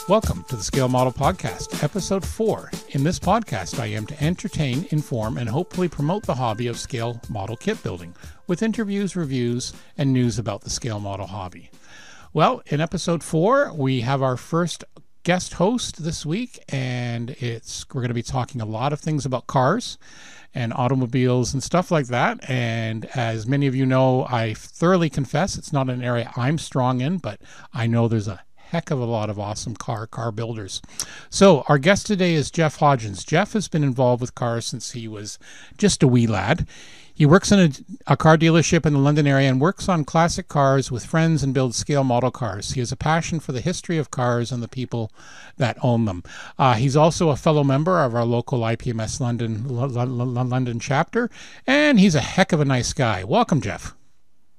Welcome to the Scale Model Podcast, Episode 4. In this podcast, I am to entertain, inform, and hopefully promote the hobby of scale model kit building, with interviews, reviews, and news about the scale model hobby. Well, in Episode 4, we have our first guest host this week, and we're going to be talking a lot of things about cars and automobiles and stuff like that. And as many of you know, I thoroughly confess it's not an area I'm strong in, but I know there's a heck of a lot of awesome car builders. So our guest today is Jeff Hodgins. Jeff has been involved with cars since he was just a wee lad. He works in a car dealership in the London area and works on classic cars with friends and builds scale model cars. He has a passion for the history of cars and the people that own them. He's also a fellow member of our local IPMS London chapter, and he's a heck of a nice guy. Welcome, Jeff.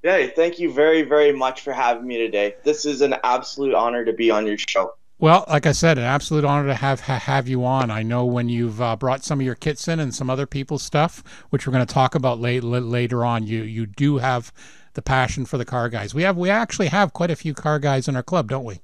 Hey, thank you very, very much for having me today. This is an absolute honor to be on your show. Well, like I said, an absolute honor to have you on. I know when you've brought some of your kits in and some other people's stuff, which we're going to talk about later on, you do have the passion for the car guys. We actually have quite a few car guys in our club, don't we?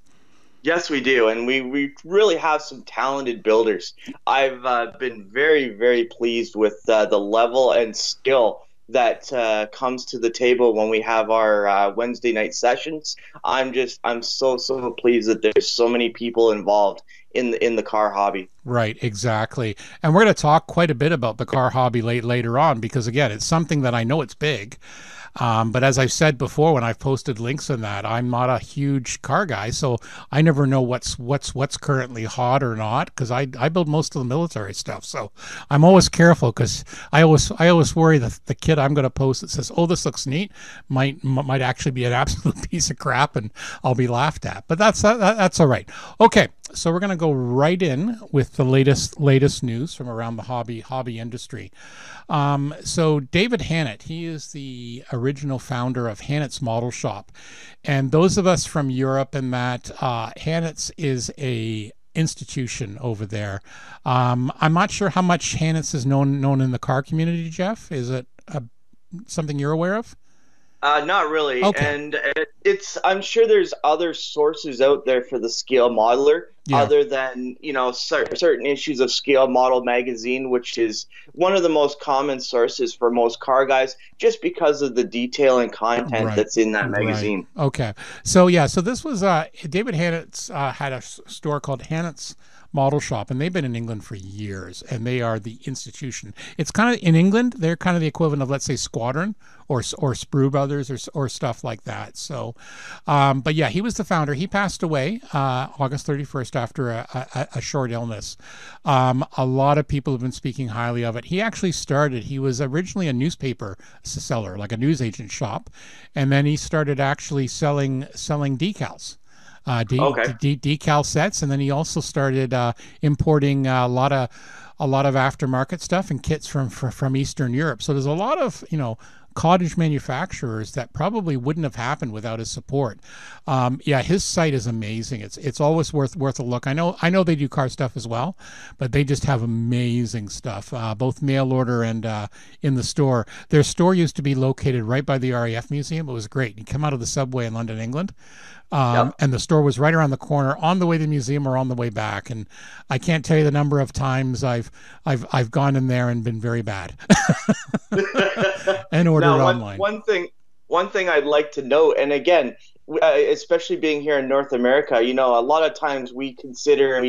Yes, we do, and we really have some talented builders. I've been very, very pleased with the level and skill that comes to the table when we have our Wednesday night sessions. I'm so pleased that there's so many people involved in the car hobby. Right, exactly. And we're going to talk quite a bit about the car hobby later on, because again, it's something that I know it's big. But as I've said before, when I've posted links on that, I'm not a huge car guy, so I never know what's currently hot or not, because I build most of the military stuff. So I'm always careful, because I always worry that the kit I'm going to post that says, "Oh, this looks neat," might actually be an absolute piece of crap, and I'll be laughed at. But that's all right. Okay, so we're going to go right in with the latest news from around the hobby industry. So David Hannett, he is the original founder of Hannett's Model Shop, and those of us from Europe and that Hannett's is a institution over there. I'm not sure how much Hannett's is known in the car community. Jeff, is it something you're aware of? Not really. Okay. And I'm sure there's other sources out there for the scale modeler, other than, certain issues of Scale Model magazine, which is one of the most common sources for most car guys, just because of the detail and content that's in that magazine. Right. Okay. So this was David Hannett's had a store called Hannett's Model Shop, and they've been in England for years, and they are the institution. It's kind of in England, they're kind of the equivalent of, let's say, Squadron or Sprue Brothers or stuff like that. So, but yeah, he was the founder. He passed away August 31st after a short illness. A lot of people have been speaking highly of it. He was originally a newspaper seller, like a newsagent shop, and then he started actually selling decals. Decal sets, and then he also started importing a lot of aftermarket stuff and kits from Eastern Europe. So there's a lot of cottage manufacturers that probably wouldn't have happened without his support. His site is amazing. It's always worth a look. I know they do car stuff as well, but they just have amazing stuff, both mail order and in the store. Their store used to be located right by the RAF Museum. It was great. You come out of the subway in London, England, and the store was right around the corner, on the way to the museum or on the way back. And I can't tell you the number of times I've gone in there and been very bad and ordered online. One thing I'd like to note, and again, especially being here in North America, a lot of times we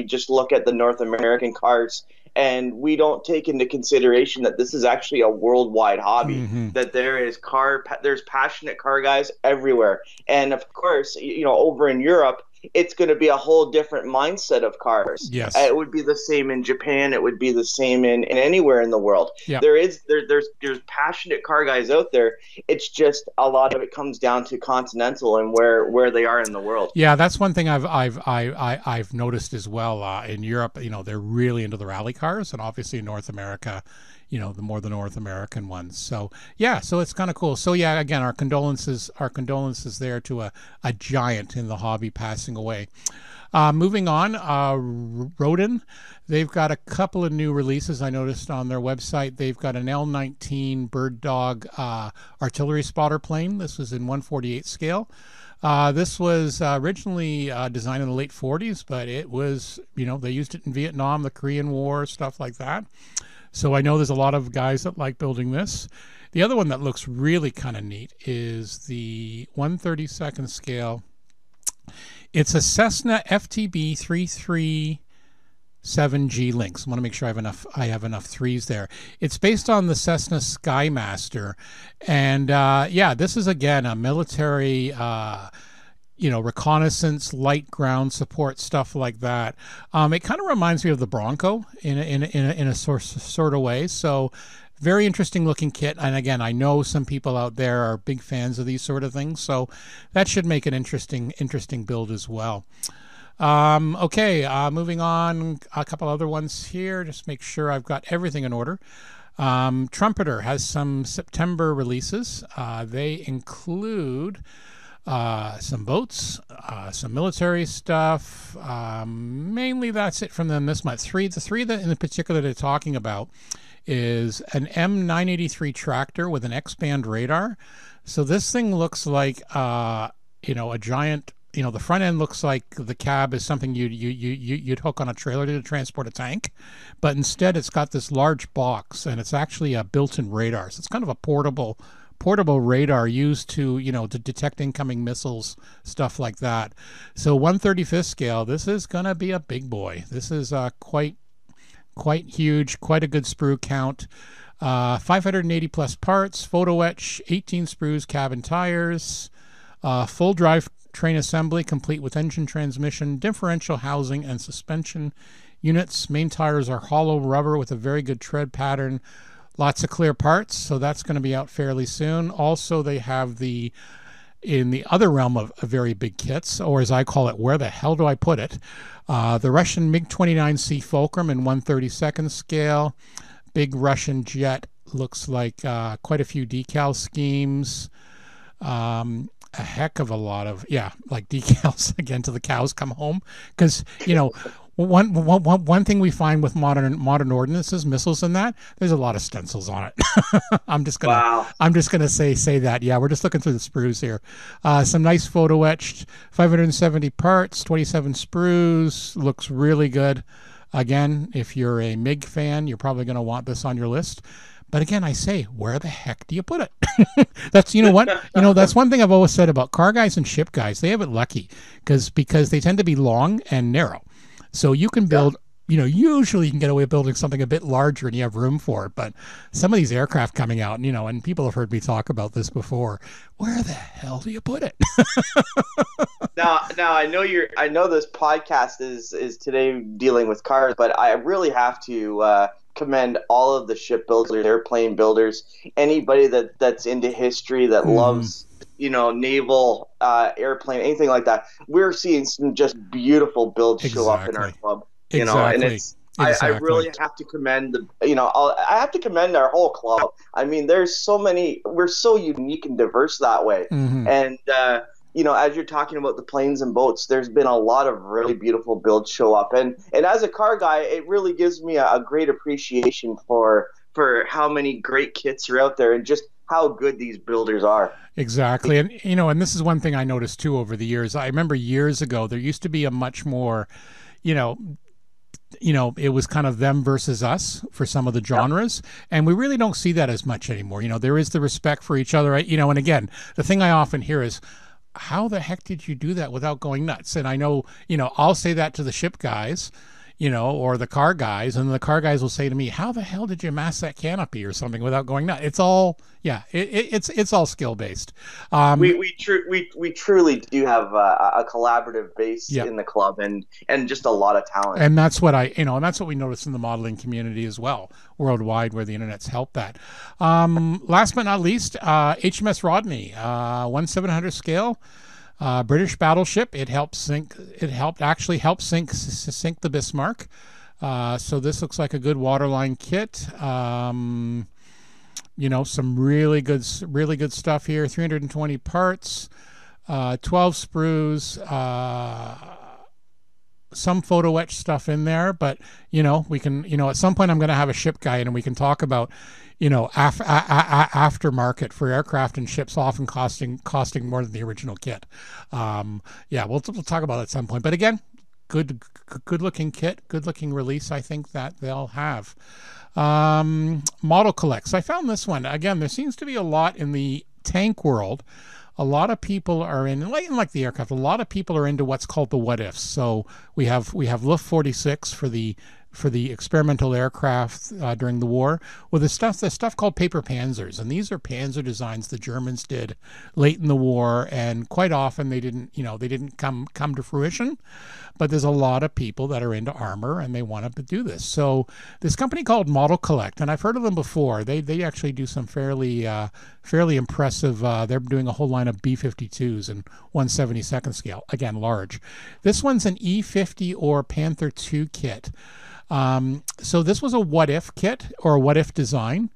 just look at the North American cars, and we don't take into consideration that this is actually a worldwide hobby, that there's passionate car guys everywhere. And of course, over in Europe, it's going to be a whole different mindset of cars. Yes. It would be the same in Japan. It would be the same in anywhere in the world. Yep. There's passionate car guys out there. It's just a lot of it comes down to continental and where they are in the world. Yeah, that's one thing I've noticed as well. In Europe, they're really into the rally cars, and obviously in North America, the North American ones. So so it's kind of cool. So again, our condolences there to a giant in the hobby passing away. Moving on, Rodin. They've got a couple of new releases I noticed on their website. They've got an L-19 Bird Dog artillery spotter plane. This was in 1/48 scale. This was originally designed in the late 40s, but it was, they used it in Vietnam, the Korean War, stuff like that. So I know there's a lot of guys that like building this. The other one that looks really kind of neat is the 1/32 scale. It's a Cessna FTB 337G Lynx. I want to make sure I have enough threes there. It's based on the Cessna Skymaster, and yeah, this is again a military, reconnaissance, light ground support, stuff like that. It kind of reminds me of the Bronco in a sort of way. So very interesting looking kit, and again, I know some people out there are big fans of these sort of things, so that should make an interesting build as well. Okay, moving on, a couple other ones here, just make sure I've got everything in order. Trumpeter has some September releases. They include some boats, some military stuff. Mainly that's it from them this month. The three that in particular they're talking about is an M983 tractor with an X-band radar. So this thing looks like a giant. The front end looks like the cab is something you'd hook on a trailer to transport a tank, but instead it's got this large box and it's actually a built-in radar. So it's kind of a portable radar used to to detect incoming missiles, stuff like that. So 1/35 scale. This is gonna be a big boy. This is quite huge, quite a good sprue count. 580 plus parts, photo etch, 18 sprues, cabin tires, full drive train assembly complete with engine, transmission, differential housing, and suspension units. Main tires are hollow rubber with a very good tread pattern. Lots of clear parts, so that's going to be out fairly soon. Also, they have in the other realm of very big kits, or as I call it, where the hell do I put it? The Russian MiG-29C Fulcrum in 1/32 scale. Big Russian jet, looks like quite a few decal schemes. A heck of a lot of, like decals again till the cows come home. Because, one thing we find with modern ordnances, missiles and that, there's a lot of stencils on it. I'm just gonna say that. Yeah, we're just looking through the sprues here. Some nice photo etched, 570 parts, 27 sprues, looks really good. Again, if you're a MiG fan, you're probably gonna want this on your list. But again, I say, where the heck do you put it? That's, that's one thing I've always said about car guys and ship guys. They have it lucky because they tend to be long and narrow. So you can build, usually you can get away with building something a bit larger and you have room for it. But some of these aircraft coming out, and people have heard me talk about this before, where the hell do you put it? Now I know this podcast is today dealing with cars, but I really have to commend all of the shipbuilders, airplane builders, anybody that's into history, that loves naval airplane, anything like that. We're seeing some just beautiful builds show up in our club. And it's I really have to commend I have to commend our whole club. I mean, there's so many. We're so unique and diverse that way. And as you're talking about the planes and boats, there's been a lot of really beautiful builds show up. And as a car guy, it really gives me a great appreciation for how many great kits are out there and just how good these builders are. Exactly. And, and this is one thing I noticed too over the years. I remember years ago, there used to be a much more, it was kind of them versus us for some of the genres. Yep. And we really don't see that as much anymore. There is the respect for each other, and again, the thing I often hear is, how the heck did you do that without going nuts? And I know, I'll say that to the ship guys, or the car guys, and the car guys will say to me, how the hell did you mass that canopy or something without going nuts? It's all, it's all skill based. We truly do have a collaborative base in the club and just a lot of talent. And that's what and that's what we notice in the modeling community as well, worldwide, where the internet's helped that. Last but not least, HMS Rodney, 1/700 scale. British battleship. It helped sink the Bismarck. So this looks like a good waterline kit. Some really good stuff here. 320 parts, 12 sprues. some photo etch stuff in there, but we can, at some point I'm going to have a ship guy in and we can talk about, aftermarket for aircraft and ships often costing more than the original kit. Yeah, we'll talk about it at some point. But again, good looking kit, good looking release. I think that they'll have. Model collects. I found this one again. There seems to be a lot in the tank world. A lot of people are like the aircraft. A lot of people are into what's called the what ifs. So we have Luft 46 for the experimental aircraft during the war, with the stuff called paper panzers, and these are panzer designs the Germans did late in the war, and quite often they didn't come to fruition. But there's a lot of people that are into armor and they want to do this. So this company called Model Collect, and I've heard of them before. They actually do some fairly impressive. They're doing a whole line of B-52s and 1/72nd scale, again large. This one's an E-50 or Panther II kit. So this was a what if kit or a what if design.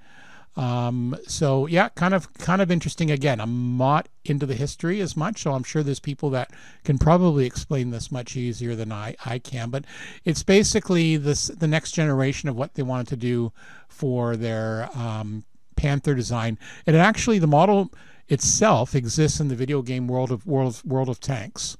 So yeah, kind of interesting. Again, I'm not into the history as much, so I'm sure there's people that can probably explain this much easier than I can. But it's basically the next generation of what they wanted to do for their Panther design. And actually, the model itself exists in the video game World of Tanks.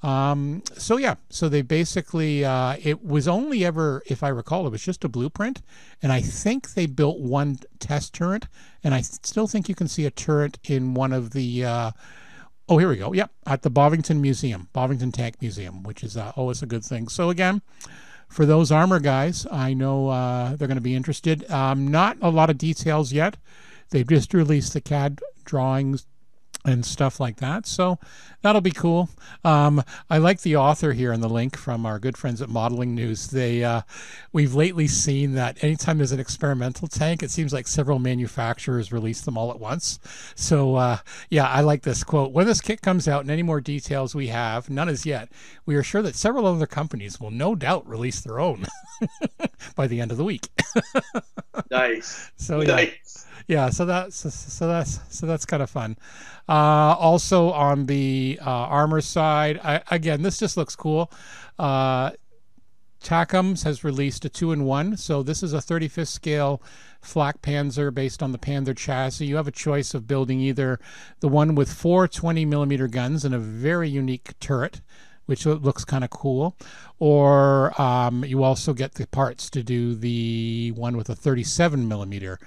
So yeah, so they basically, it was only ever, if I recall, it was just a blueprint, and I think they built one test turret, and I still think you can see a turret in one of the, oh, here we go, yep, at the Bovington Tank Museum, which is always a good thing. So again, for those armor guys, I know they're going to be interested. Not a lot of details yet. They've just released the CAD drawings and stuff like that, so that'll be cool. I like the author here in the link from our good friends at Modeling News. We've lately seen that anytime there's an experimental tank, it seems like several manufacturers release them all at once. So yeah, I like this quote. When this kit comes out and any more details we have, none as yet, we are sure that several other companies will no doubt release their own by the end of the week. Nice. So yeah. Nice. Yeah, so that's kind of fun. Also on the armor side, again, this just looks cool. Tackums has released a 2-in-1, so this is a 35th scale flak Panzer based on the Panzer chassis. You have a choice of building either the one with 4 20mm guns and a very unique turret, which looks kind of cool, or you also get the parts to do the one with a 37mm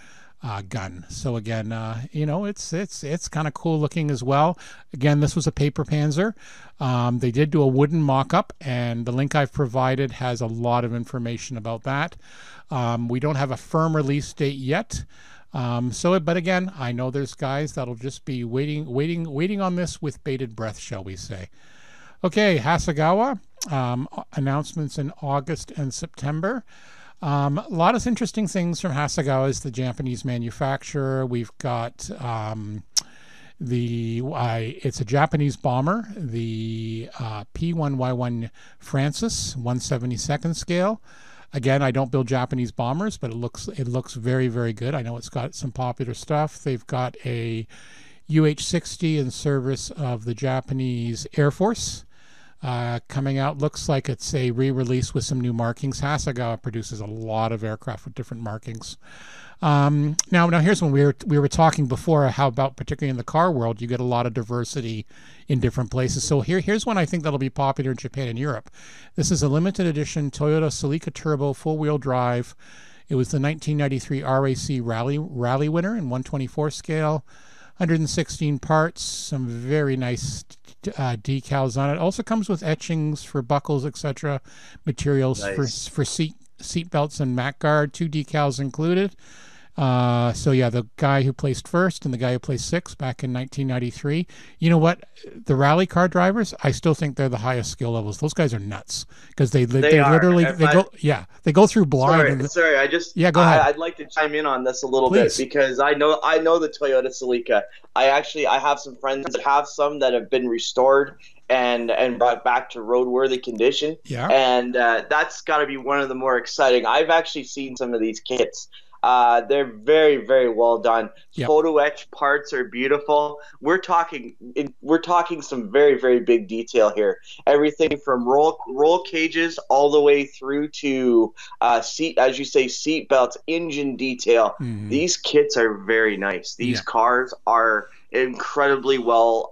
gun. So again, it's kind of cool looking as well. Again, this was a paper Panzer. They did do a wooden mock-up, and the link I've provided has a lot of information about that. We don't have a firm release date yet. But again, I know there's guys that'll just be waiting on this with bated breath, shall we say. Okay, Hasegawa, announcements in August and September. A lot of interesting things from Hasegawa is the Japanese manufacturer. We've got it's a Japanese bomber, the P1Y1 Francis 1/72nd scale. Again, I don't build Japanese bombers, but it looks very, very good. I know it's got some popular stuff. They've got a UH-60 in service of the Japanese Air Force. Coming out, looks like it's a re-release with some new markings. Hasegawa produces a lot of aircraft with different markings. Now here's when we were talking before how about, particularly in the car world, you get a lot of diversity in different places. So here's one I think that'll be popular in Japan and Europe. This is a limited edition Toyota Celica Turbo full-wheel drive. It was the 1993 RAC Rally winner in 1/24 scale. 116 parts, some very nice decals on it. Also comes with etchings for buckles, etc. Materials nice. for seat belts and mat guard. 2 decals included. So yeah, the guy who placed first and the guy who placed sixth back in 1993. You know what? The rally car drivers, I still think they're the highest skill levels. Those guys are nuts because they literally go through blind. Sorry, go ahead. I'd like to chime in on this a little Please. Bit because I know the Toyota Celica. I have some friends that have some that have been restored and brought back to roadworthy condition. Yeah. And that's got to be one of the more exciting. I've actually seen some of these kits. They're very, very well done. Yep. Photo etch parts are beautiful. We're talking some very, very big detail here. Everything from roll cages all the way through to seat, as you say, seat belts, engine detail. Hmm. These kits are very nice. These Yeah. cars are incredibly well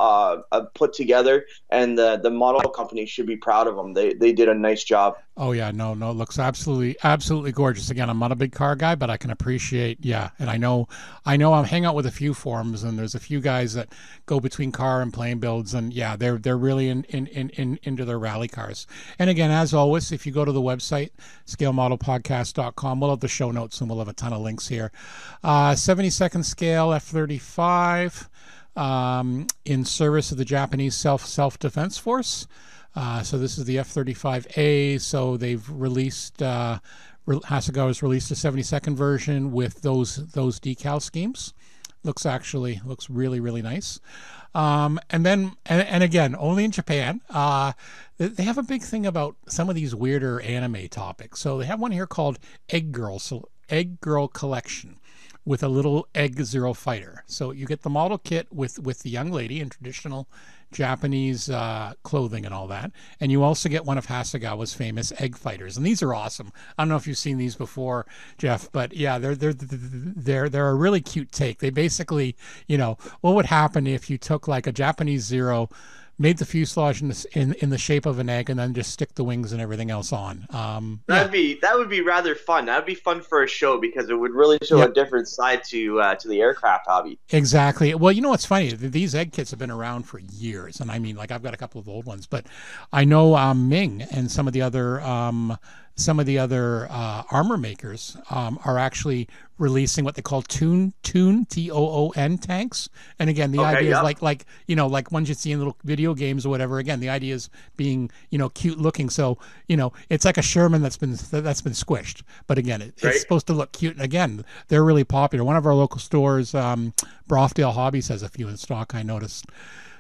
put together, and the model company should be proud of them. They did a nice job. Oh yeah, no, it looks absolutely gorgeous. Again, I'm not a big car guy, but I can appreciate, yeah. And I know I'm hanging out with a few forums, and there's a few guys that go between car and plane builds, and yeah, they're really into their rally cars. And again, as always, if you go to the website scalemodelpodcast.com, we'll have the show notes and we'll have a ton of links here. 72nd scale F-35, in service of the Japanese self-defense force. So this is the F-35A. So they've released, Hasegawa's released a 72nd version with those decal schemes. Looks really nice. And then and again, only in Japan. They have a big thing about some of these weirder anime topics. So they have one here called Egg Girl. So Egg Girl Collection, with a little Egg Zero fighter. So you get the model kit with the young lady in traditional Japanese clothing and all that, and you also get one of Hasegawa's famous egg fighters. And these are awesome. I don't know if you've seen these before, Jeff, but yeah, they're a really cute take. They basically, what would happen if you took like a Japanese Zero, made the fuselage in the shape of an egg, and then just stick the wings and everything else on. Yeah. That would be rather fun. That would be fun for a show because it would really show a Yep. different side to the aircraft hobby. Exactly. Well, you know what's funny? These egg kits have been around for years, and I mean, like I've got a couple of old ones, but I know Ming and some of the other armor makers are actually releasing what they call Toon Toon tanks. And again, the Okay, idea is yep. like ones you see in little video games or whatever. Again, the idea is being cute looking. So it's like a Sherman that's been squished, but again, it's Right. supposed to look cute. And again, they're really popular. One of our local stores, Brofdale Hobbies, has a few in stock, I noticed.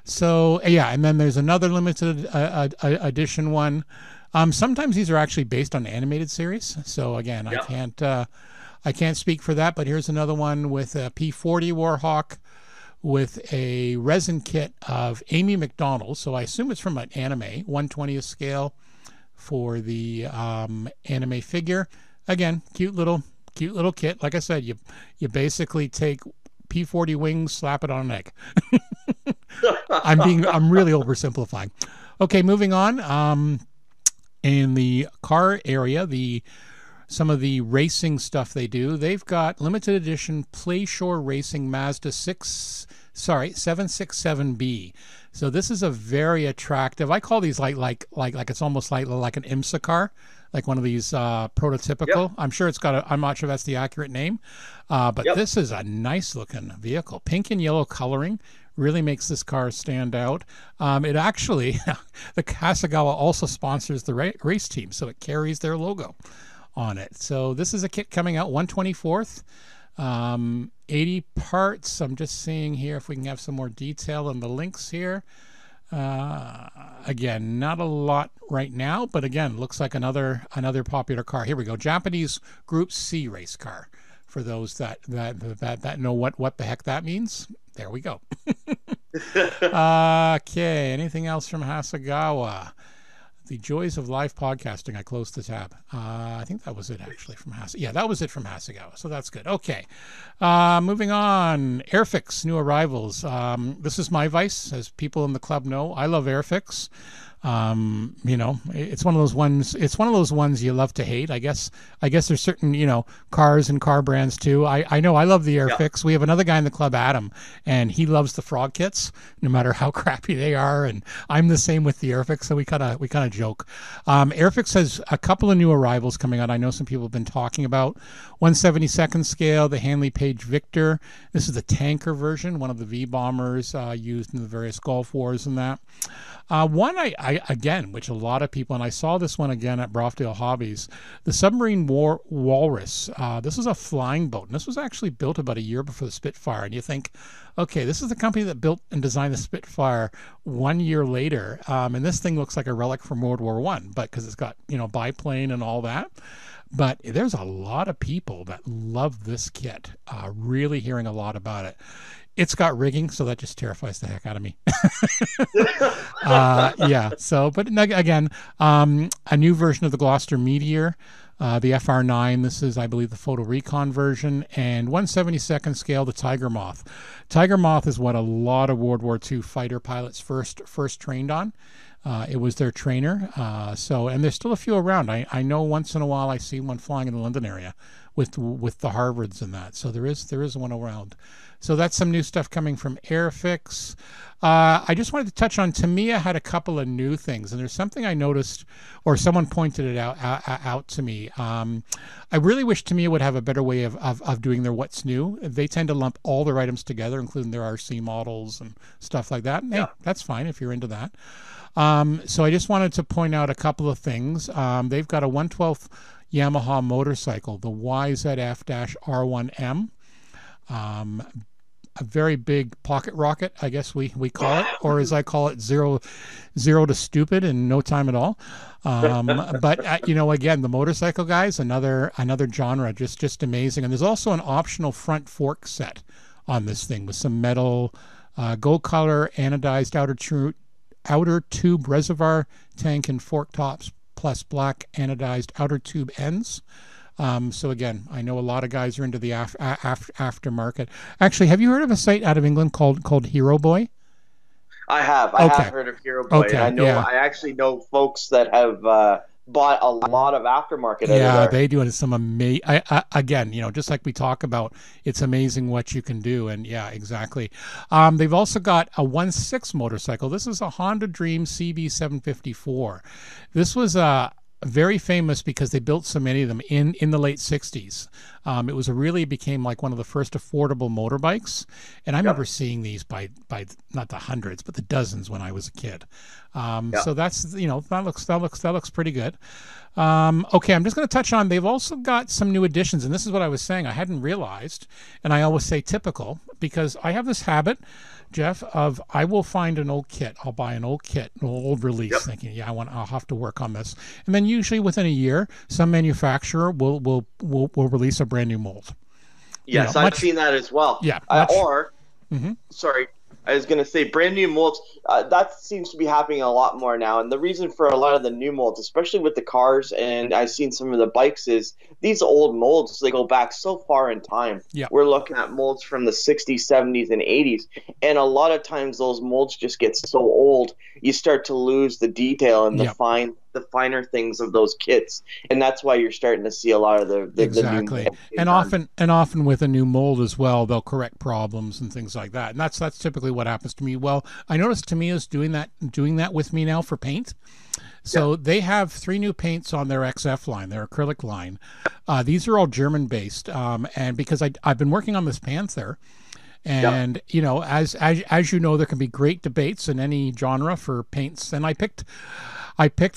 So yeah, and then there's another limited edition one. Sometimes these are actually based on animated series. So again, Yep. I can't speak for that. But here's another one with a P-40 Warhawk with a resin kit of Amy McDonald. So I assume it's from an anime, 1/20th scale for the anime figure. Again, cute little kit. Like I said, you basically take P-40 wings, slap it on an egg. I'm really oversimplifying. Okay, moving on. In the car area, some of the racing stuff they've got limited edition Playshore Racing Mazda 767B. So this is a very attractive. I call these like it's almost like an IMSA car, like one of these prototypical. Yep. I'm sure it's got I'm not sure that's the accurate name, but Yep. this is a nice looking vehicle. Pink and yellow coloring really makes this car stand out. It actually, the Hasegawa also sponsors the race team, so it carries their logo on it. So this is a kit coming out 1/24th, 80 parts. I'm just seeing here if we can have some more detail in the links here. Again, not a lot right now, but again, looks like another popular car. Here we go, Japanese Group C race car. For those that know what the heck that means, there we go. Okay, anything else from Hasegawa? The joys of live podcasting. I closed the tab. I think that was it actually from Hasegawa. Yeah, that was it from Hasegawa. So that's good. Okay, moving on. Airfix new arrivals. This is my vice, as people in the club know. I love Airfix. It's one of those ones. It's one of those ones you love to hate. I guess there's certain cars and car brands too. I know I love the Airfix. We have another guy in the club, Adam, and he loves the frog kits, no matter how crappy they are. And I'm the same with the Airfix, so we kind of joke. Airfix has a couple of new arrivals coming out. I know some people have been talking about 1/72nd scale, the Hanley Page Victor. This is the tanker version, one of the V bombers used in the various Gulf Wars and that. One I again, which a lot of people, and I saw this one again at Brofdale Hobbies, the Submarine Walrus. This is a flying boat, and this was actually built about a year before the Spitfire. And you think, okay, this is the company that built and designed the Spitfire 1 year later, and this thing looks like a relic from World War I, but because it's got biplane and all that. But there's a lot of people that love this kit. Really hearing a lot about it. It's got rigging, so that just terrifies the heck out of me. Yeah. So, but again, a new version of the Gloucester Meteor, the FR9. This is, I believe, the Photo Recon version, and 1/72nd scale, the Tiger Moth. Tiger Moth is what a lot of World War II fighter pilots first trained on. It was their trainer. And there's still a few around. I know once in a while I see one flying in the London area with the Harvards and that. So there is one around. So that's some new stuff coming from Airfix. I just wanted to touch on Tamiya had a couple of new things, and there's something I noticed, or someone pointed it out to me. I really wish Tamiya would have a better way of doing their what's new. They tend to lump all their items together, including their RC models and stuff like that. And, hey, that's fine if you're into that. So I just wanted to point out a couple of things. They've got a 1/12 Yamaha motorcycle, the YZF-R1M. A very big pocket rocket, I guess we call it, or as I call it, zero to stupid in no time at all. But again, the motorcycle guys, another genre, just amazing. And there's also an optional front fork set on this thing with some metal, gold color anodized outer tube reservoir tank and fork tops, plus black anodized outer tube ends. So again, I know a lot of guys are into the aftermarket. Actually, have you heard of a site out of England called Hero Boy? I have. I have heard of Hero Boy. Okay, and I know. Yeah. I actually know folks that have bought a lot of aftermarket. Yeah, they do some amazing. Again, just like we talk about, it's amazing what you can do. And yeah, exactly. They've also got a 1/6 motorcycle. This is a Honda Dream CB754. This was very famous because they built so many of them in the late 60s. It became like one of the first affordable motorbikes, and I remember seeing these by not the hundreds but the dozens when I was a kid. So that's that looks pretty good. Okay, I'm just going to touch on, they've also got some new additions, and this is what I was saying I hadn't realized, and I always say typical, because I have this habit, Jeff, of I will find an old kit. I'll buy an old kit, an old release, thinking, I'll have to work on this. And then usually within a year, some manufacturer will release a brand new mold. Yes, I've seen that as well. Yeah. Sorry, I was going to say brand new molds. That seems to be happening a lot more now. And the reason for a lot of the new molds, especially with the cars, and I've seen some of the bikes, is these old molds, they go back so far in time. Yeah. We're looking at molds from the 60s, 70s, and 80s. And a lot of times those molds just get so old, you start to lose the detail and the finer things of those kits, and that's why you're starting to see a lot of the exactly. New and often with a new mold as well, they'll correct problems and things like that, and that's typically what happens to me. Well, I noticed Tamiya's doing that with me now for paint. So they have 3 new paints on their XF line, their acrylic line. These are all German based, and because I've been working on this Panther. And as you know, there can be great debates in any genre for paints, and I picked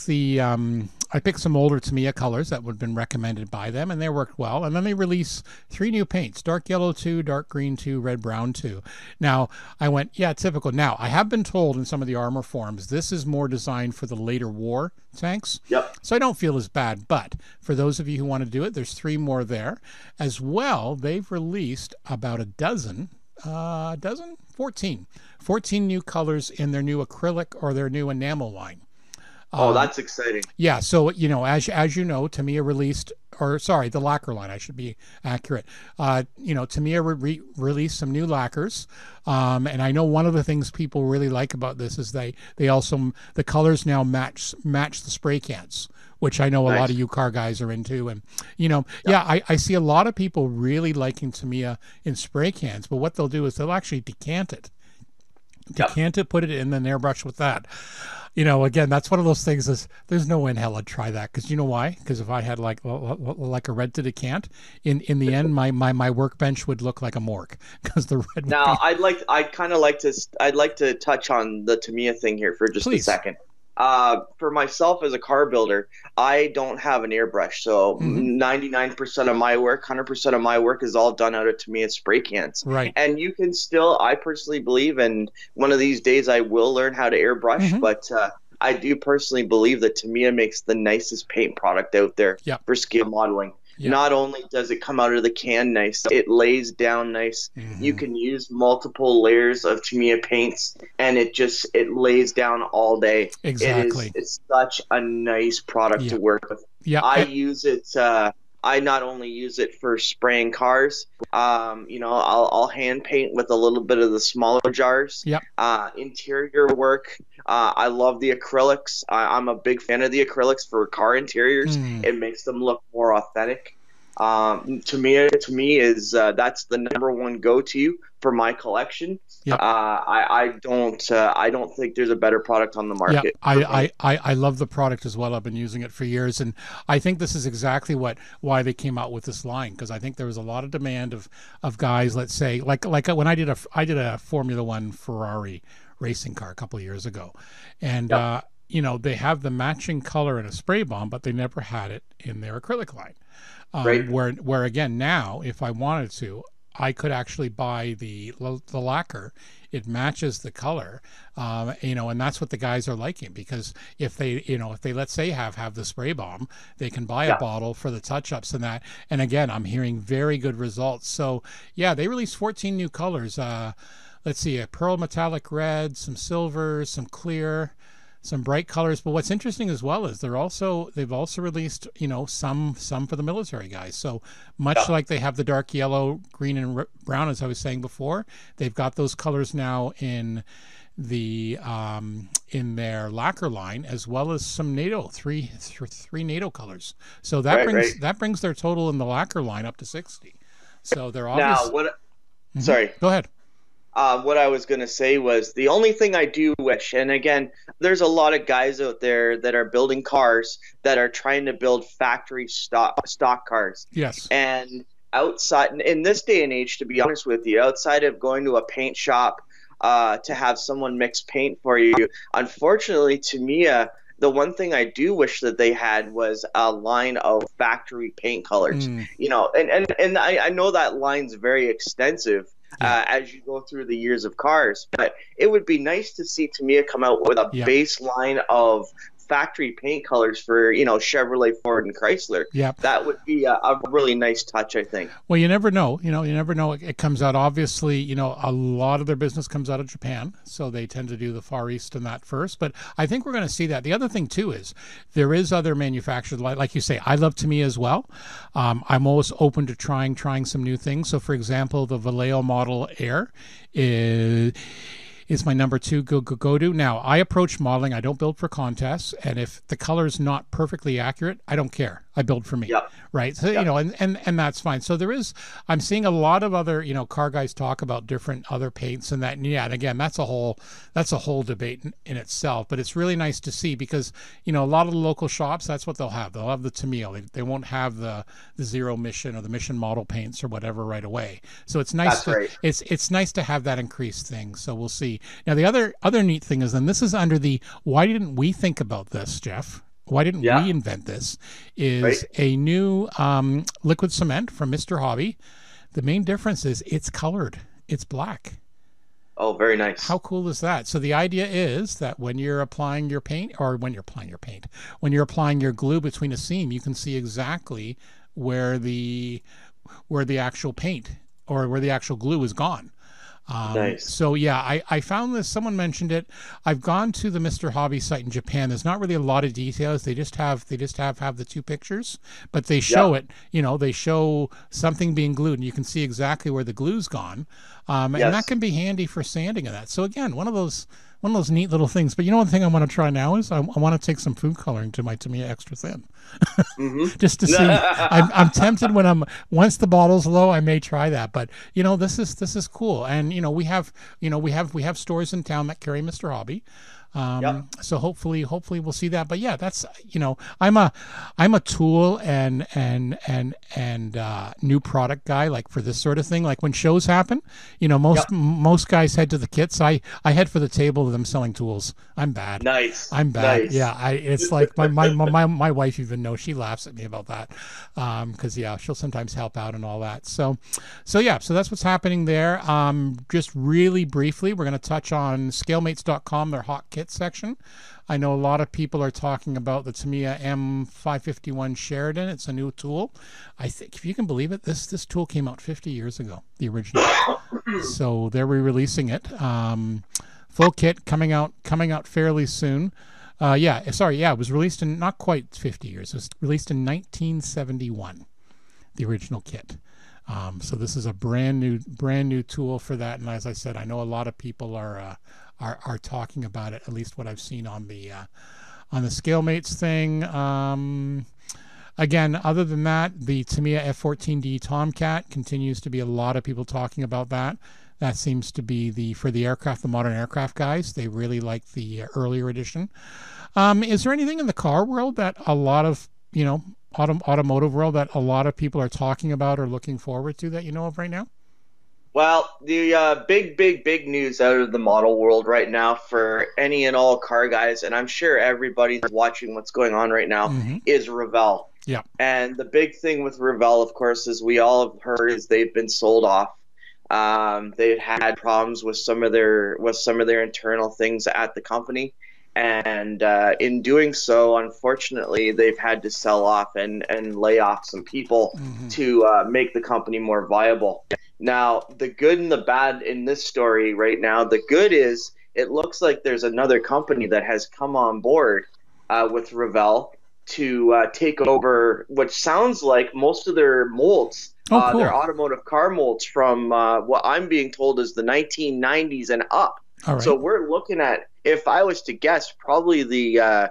some older Tamiya colors that would have been recommended by them, and they worked well. And then they release 3 new paints: dark yellow 2, dark green 2, red brown 2. Now I went, typical. Now I have been told in some of the armor forums this is more designed for the later war tanks. So I don't feel as bad. But for those of you who want to do it, there's 3 more there as well. They've released about 14 new colors in their new acrylic or their new enamel line. That's exciting. Yeah, so as you know, Tamiya released, the lacquer line, I should be accurate. Tamiya released some new lacquers, and I know one of the things people really like about this is they also, the colors now match the spray cans, which I know a lot of you car guys are into. And I see a lot of people really liking Tamiya in spray cans, but what they'll do is they'll actually decant it, put it in, then airbrush with that. Again, that's one of those things is there's no way in hell I'd try that, because you know why? Because if I had like a red to decant, in the end my workbench would look like a morgue, because the red. Now I'd like to touch on the Tamiya thing here for just a second. For myself as a car builder, I don't have an airbrush, so 99% of my work, 100% of my work is all done out of Tamiya spray cans. Right. And you can still, I personally believe, and one of these days I will learn how to airbrush, but I do personally believe that Tamiya makes the nicest paint product out there Yep. for scale modeling. Yep. Not only does it come out of the can nice, it lays down nice. You can use multiple layers of Tamiya paints, and it lays down all day. Exactly. It's such a nice product to Yeah. work with. Yeah. I use it. I not only use it for spraying cars. I'll hand paint with a little bit of the smaller jars. Yep. Interior work. I love the acrylics. I'm a big fan of the acrylics for car interiors. It makes them look more authentic. To me is that's the number one go-to for my collection. Yep. I don't think there's a better product on the market. Yeah, I love the product as well. I've been using it for years, and I think this is exactly why they came out with this line, because I think there was a lot of demand of guys, let's say, like when I did a Formula One Ferrari racing car a couple of years ago, and they have the matching color in a spray bomb, but they never had it in their acrylic line. Right. Where again, now if I wanted to, I could actually buy the lacquer. It matches the color, and that's what the guys are liking, because if they let's say have the spray bomb, they can buy a bottle for the touch-ups and that. And again, I'm hearing very good results. So yeah, they released 14 new colors. Let's see, a pearl metallic red, some silver, some clear, some bright colors. But what's interesting as well is they've also released some for the military guys. So much like they have the dark yellow, green, and brown, as I was saying before, they've got those colors now in the in their lacquer line, as well as some NATO three NATO colors. So that brings their total in the lacquer line up to 60. So they're obviously Sorry, go ahead. What I was going to say was the only thing I do wish, and again, there's a lot of guys out there that are building cars that are trying to build factory stock cars. Yes. And outside, in this day and age, to be honest with you, outside of going to a paint shop to have someone mix paint for you, unfortunately, to me, the one thing I do wish that they had was a line of factory paint colors. And I know that line's very extensive. As you go through the years of cars, but it would be nice to see Tamiya come out with a baseline of factory paint colors for Chevrolet, Ford, and Chrysler. That would be a really nice touch, I think. Well, you never know. You never know. It comes out, obviously, a lot of their business comes out of Japan, so they tend to do the Far East and that first. But I think we're going to see that. The other thing too is there is other manufacturers, like you say. I love Tamiya as well. I'm always open to trying some new things. So, for example, the Vallejo Model Air is my number 2 go-to. Now, I approach modeling. I don't build for contests, and if the color's not perfectly accurate, I don't care. I build for me, right? So and that's fine. So I'm seeing a lot of other car guys talk about different other paints and that. And and again, that's a whole debate in itself. But it's really nice to see, because a lot of the local shops, that's what they'll have. They'll have the Tamiya. They won't have the Zero Mission or the Mission model paints or whatever right away. So it's nice it's nice to have that increased thing. So we'll see. Now the other neat thing is, and this is under the why didn't we think about this, Jeff? Why didn't we invent this? Is a new liquid cement from Mr. Hobby. The main difference is it's colored. It's black. Oh, very nice. How cool is that? So the idea is that when you're applying your paint, when you're applying your glue between a seam, you can see exactly where the actual paint or where the actual glue is gone. Nice. So yeah, I found this. Someone mentioned it. I've gone to the Mr. Hobby site in Japan. There's not really a lot of details. They just have the 2 pictures, but they show it. They show something being glued, and you can see exactly where the glue's gone. And that can be handy for sanding and that. So again, one of those neat little things. But one thing I want to try now is I want to take some food coloring to my Tamiya Extra Thin, just to see. I'm tempted once the bottle's low, I may try that. But this is cool, and we have stores in town that carry Mr. Hobby. So hopefully we'll see that. But yeah, that's I'm a tool and new product guy, like for this sort of thing. Like when shows happen, most guys head to the kits. I head for the table of them selling tools. I'm bad. Nice. I'm bad. Nice. Yeah. It's like my wife even even know. She laughs at me about that because yeah, she'll sometimes help out and all that. So yeah, so that's what's happening there. Just really briefly, we're going to touch on scalemates.com, their hot kit section. I know a lot of people are talking about the Tamiya M551 Sheridan. It's a new tool. I think, if you can believe it, this tool came out 50 years ago, the original. So they're re-releasing it. Full kit coming out fairly soon. It was released in not quite 50 years. It was released in 1971, the original kit. So this is a brand new tool for that. And as I said, I know a lot of people are talking about it. At least what I've seen on the ScaleMates thing. Again, other than that, the Tamiya F14D Tomcat continues to be a lot of people talking about that. That seems to be for the modern aircraft guys. They really like the earlier edition. Is there anything in the car world that a lot of, automotive world that a lot of people are talking about or looking forward to that you know of right now? Well, the big news out of the model world right now for any and all car guys, and I'm sure everybody's watching what's going on right now, is Revell. Yeah. And the big thing with Revell, of course, as we all have heard, is they've been sold off. They've had problems with some of their internal things at the company, and in doing so, unfortunately, they've had to sell off and lay off some people to make the company more viable. Now, the good and the bad in this story right now, the good is it looks like there's another company that has come on board with Revell to take over what sounds like most of their molds. Oh, cool. Their automotive car molds from what I'm being told is the 1990s and up. All right. So we're looking at, if I was to guess, probably a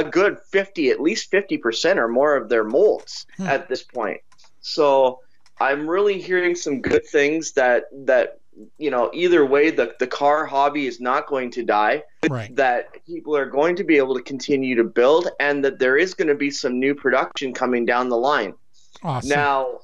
good 50, at least 50% or more of their molds at this point. So I'm really hearing some good things that either way, the car hobby is not going to die. Right. That people are going to be able to continue to build, and that there is going to be some new production coming down the line. Awesome. Now,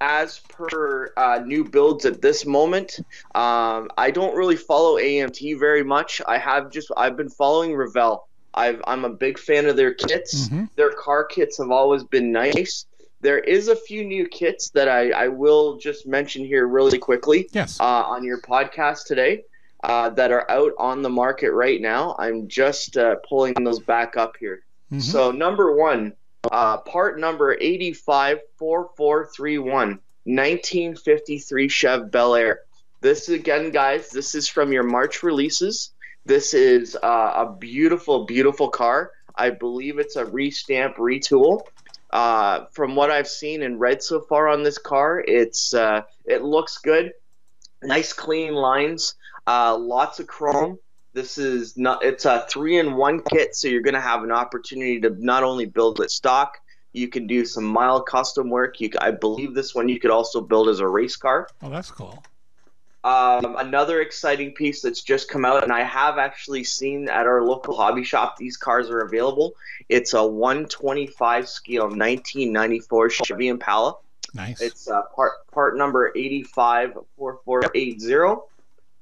as per new builds at this moment, I don't really follow AMT very much. I've been following Revell. I'm a big fan of their kits. Their car kits have always been nice. There is a few new kits that I will just mention here really quickly. Yes. On your podcast today that are out on the market right now. I'm just pulling those back up here. So number one, part number 854431, 1953 Chev Bel Air. This again, guys, this is from your March releases. This is a beautiful, beautiful car. I believe it's a restamp retool. From what I've seen and read so far on this car, it looks good. Nice clean lines, lots of chrome. It's a 3-in-1 kit, so you're going to have an opportunity to not only build it stock, you can do some mild custom work. I believe this one you could also build as a race car. Oh, that's cool. Another exciting piece that's just come out, and I have actually seen at our local hobby shop, these cars are available. It's a 125 scale 1994 Chevy Impala. Nice. It's part number 854480.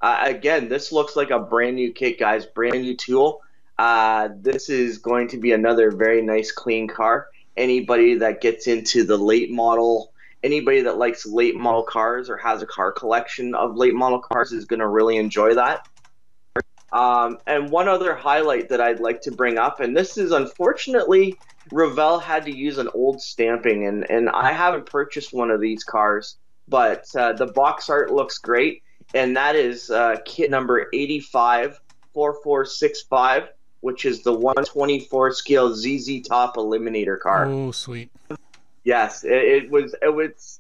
Again, this looks like a brand new kit, guys, brand new tool. This is going to be another very nice, clean car. Anybody that gets into the late model, anybody that likes late model cars or has a car collection of late model cars is going to really enjoy that. And one other highlight that I'd like to bring up, and this is unfortunately, Revell had to use an old stamping, and I haven't purchased one of these cars, but the box art looks great, and that is kit number 854465, which is the 124 scale ZZ Top Eliminator car. Oh, sweet. Yes, it was.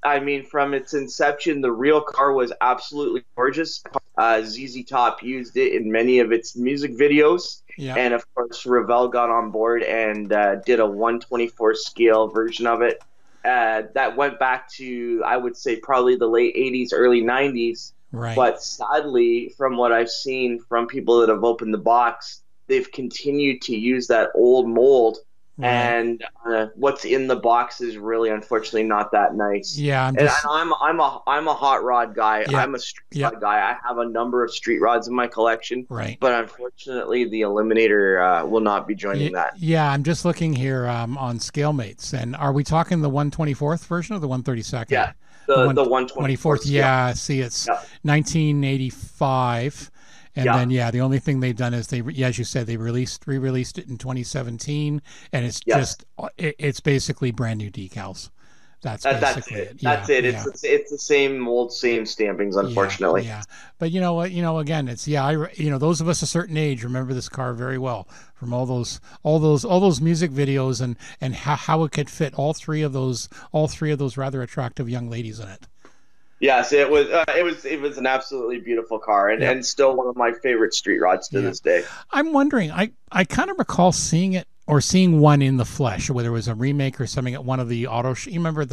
I mean, from its inception, the real car was absolutely gorgeous. ZZ Top used it in many of its music videos, and of course, Revell got on board and did a 124 scale version of it. That went back to, I would say, probably the late 80s, early 90s. Right. But sadly, from what I've seen from people that have opened the box, they've continued to use that old mold Right. and what's in the box is really, unfortunately, not that nice. Yeah, I'm And just I'm a hot rod guy. yeah. I'm a street Yeah, rod guy. I have a number of street rods in my collection, right. but unfortunately, the Eliminator will not be joining that. Yeah, I'm just looking here on ScaleMates, and are we talking the 124th version or the 132nd? Yeah, The the 124 124th. scale. Yeah, see, it's Yeah, 1985, and yeah, then yeah, the only thing they've done is yeah, as you said, they re-released it in 2017, and it's yes. just it's basically brand new decals. That's That's basically it. it. That's Yeah, it. yeah. It's the same old, same stampings, Yeah, unfortunately. yeah. But you know what? You know, again, it's yeah. Those of us a certain age remember this car very well from all those music videos and how it could fit all three of those rather attractive young ladies in it. Yes, it was an absolutely beautiful car, Yep. and still one of my favorite street rods to Yeah. this day. I'm wondering. I kind of recall seeing it or seeing one in the flesh, whether it was a remake or something at one of the you remember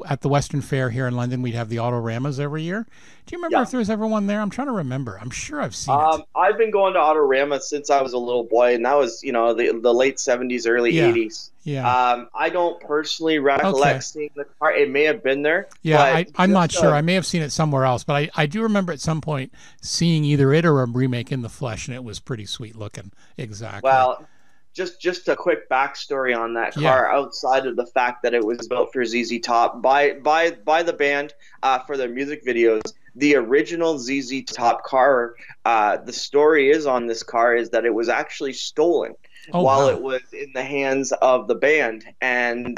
at the Western Fair here in London, we'd have the Autoramas every year. Do you remember Yeah. if there was ever one there? I'm trying to remember. I'm sure I've seen it. I've been going to Autorama since I was a little boy, and that was, the late 70s, early Yeah. 80s. Yeah. I don't personally Okay. recollect seeing the car. It may have been there, Yeah, but I'm not just sure. I may have seen it somewhere else, but I do remember at some point seeing either it or a remake in the flesh, and it was pretty sweet looking. Exactly. well, just a quick backstory on that Yeah. car, outside of the fact that it was built for ZZ Top by the band for their music videos. The original ZZ Top car, the story is on this car is that it was actually stolen Oh while wow. it was in the hands of the band, and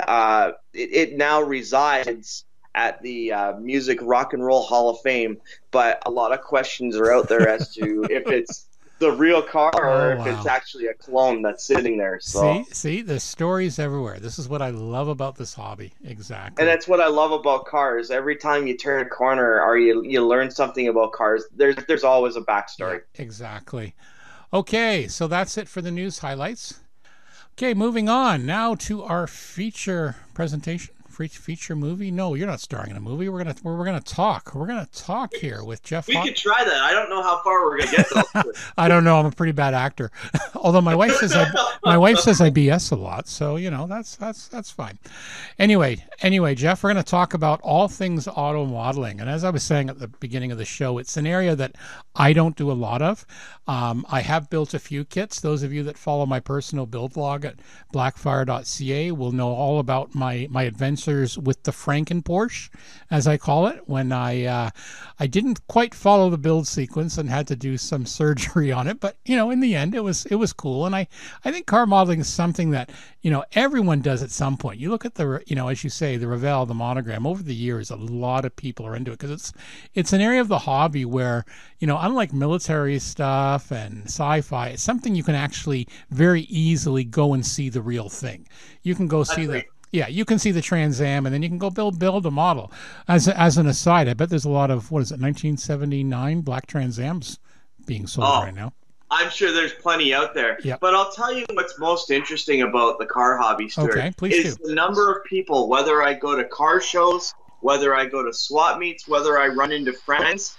it now resides at the Music Rock and Roll Hall of Fame. But a lot of questions are out there as to if it's the real car or Oh if it's wow. actually a clone that's sitting there. See, So, see, the stories everywhere. This is what I love about this hobby. and Exactly. that's what I love about cars. Every time you turn a corner or you learn something about cars, there's always a Yeah, backstory. exactly. Okay, so that's it for the news highlights. Okay, moving on now to our feature presentation. Feature movie? No, you're not starring in a movie. We're gonna talk. We're gonna talk here with Jeff. We could try that. I don't know how far we're gonna get though. I don't know. I'm a pretty bad actor. Although my wife says I BS a lot, so that's fine. Anyway, Jeff, we're going to talk about all things auto modeling. And as I was saying at the beginning of the show, it's an area that I don't do a lot of. I have built a few kits. Those of you that follow my personal build blog at blackfire.ca will know all about my adventures with the Franken Porsche, as I call it, when I didn't quite follow the build sequence and had to do some surgery on it. But in the end, it was cool. And I think car modeling is something that everyone does at some point. You look at as you say, the Revell, the Monogram. Over the years, a lot of people are into it because it's an area of the hobby where unlike military stuff and sci-fi, it's something you can actually very easily go and see the real thing. You can go see the Agreed. Yeah, you can see the Trans Am, and then you can go build a model. As an aside, I bet there's a lot of, what is it, 1979 black Trans Ams being sold Oh, right now. I'm sure there's plenty out there. Yep. But I'll tell you what's most interesting about the car hobby, Stuart, Okay, please do. is the number of people, whether I go to car shows, whether I go to swap meets, whether I run into friends,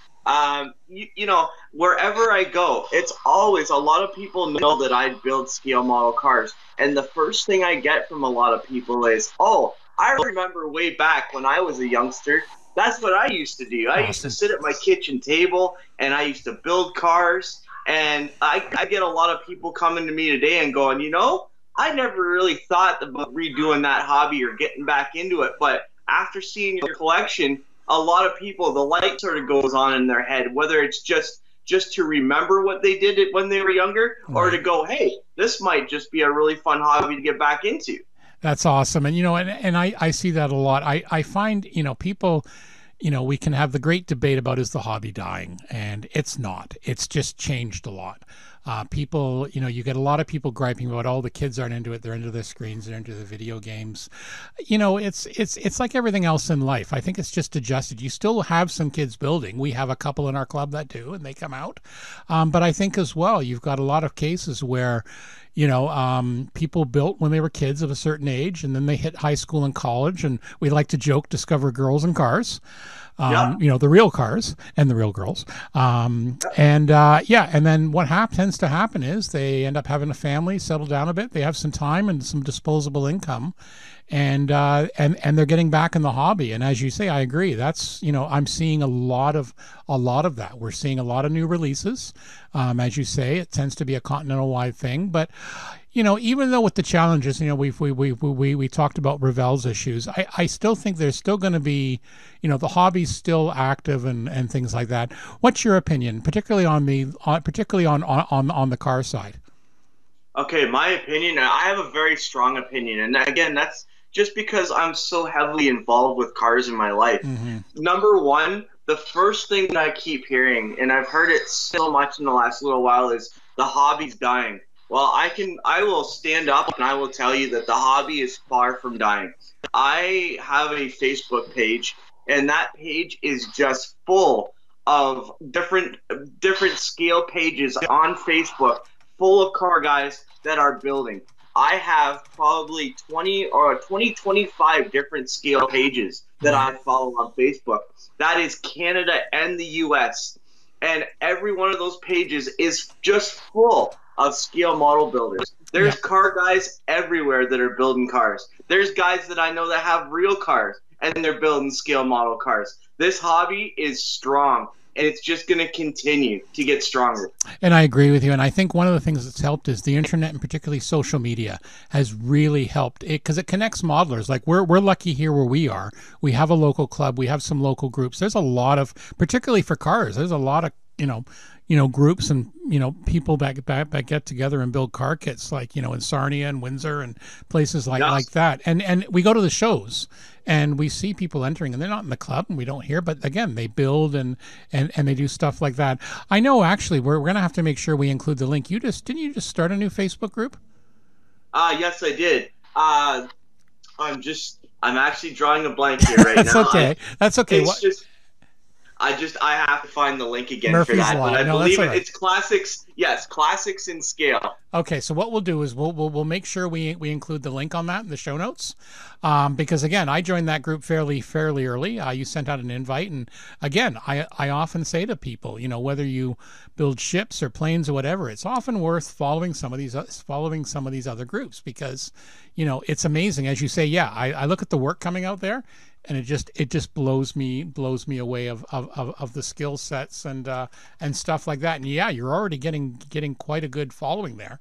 wherever I go, it's always a lot of people know that I build scale model cars. And the first thing I get from a lot of people is, oh, I remember way back when I was a youngster, that's what I used to do. I used to Awesome. sit at my kitchen table and I used to build cars. And I get a lot of people coming to me today and going, I never really thought about redoing that hobby or getting back into it. But after seeing your collection, a lot of people, the light sort of goes on in their head, whether it's just to remember what they did when they were younger, or to Right. go, hey, this might just be a really fun hobby to get back into. That's awesome. And I see that a lot. I find, people, we can have the great debate about is the hobby dying, and it's not. It's just changed a lot. People, you get a lot of people griping about, oh, the kids aren't into it. They're into their screens. They're into the video games. It's like everything else in life. I think it's just adjusted. You still have some kids building. We have a couple in our club that do, and they come out. But I think as well, you've got a lot of cases where, people built when they were kids of a certain age, and then they hit high school and college, and we like to joke, discover girls and cars. Yep. The real cars and the real girls. And then what tends to happen is they end up having a family, settle down a bit, they have some time and some disposable income, and they're getting back in the hobby. And as you say, I agree. That's I'm seeing a lot of that. We're seeing a lot of new releases. As you say, it tends to be a continental wide thing, but even though with the challenges, we talked about Ravel's issues, I still think there's still going to be, the hobby's still active and things like that. What's your opinion, particularly on the car side? Okay, my opinion, I have a very strong opinion. And again, that's just because I'm so heavily involved with cars in my life. Mm-hmm. Number one, the first thing that I keep hearing, and I've heard it so much in the last little while, is the hobby's dying. Well, I will stand up and I will tell you that the hobby is far from dying. I have a Facebook page, and that page is just full of different scale pages on Facebook, full of car guys that are building. I have probably 25 different scale pages that I follow on Facebook. That is Canada and the US. And every one of those pages is just full of scale model builders. There's car guys everywhere that are building cars. There's guys that I know that have real cars and they're building scale model cars. This hobby is strong, and it's just going to continue to get stronger. And I agree with you. And I think one of the things that's helped is the internet, and particularly social media, has really helped it because it connects modelers. Like we're lucky here where we are. We have a local club. We have some local groups. There's a lot of, particularly for cars, there's a lot of groups and people that get together and build car kits, like in Sarnia and Windsor and places like that. And we go to the shows and we see people entering, and they're not in the club and we don't hear, but again, they build and they do stuff like that. I know actually we're gonna have to make sure we include the link. Didn't you just start a new Facebook group? Yes, I did. I'm actually drawing a blank here right That's now. Okay. That's okay. I have to find the link again Murphy's for that. Law. But I No, believe that's all right. it's classics. Yes, classics in scale. Okay, so what we'll do is we'll make sure we include the link on that in the show notes, because again, I joined that group fairly early. You sent out an invite, and again, I often say to people, whether you build ships or planes or whatever, it's often worth following some of these other groups because, it's amazing. As you say, I look at the work coming out there, and it just blows me away of the skill sets and stuff like that. And you're already getting quite a good following there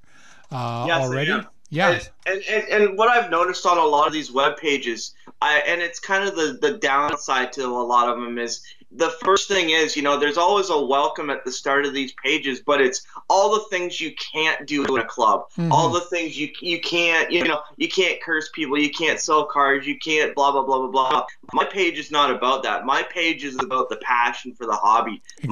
already. Yeah. And what I've noticed on a lot of these web pages, and it's kind of the downside to a lot of them, is the first thing is, there's always a welcome at the start of these pages, but it's all the things you can't do in a club, all the things you can't, you can't curse people, you can't sell cars, you can't blah, blah, blah, blah, blah. My page is not about that. My page is about the passion for the hobby. Exactly.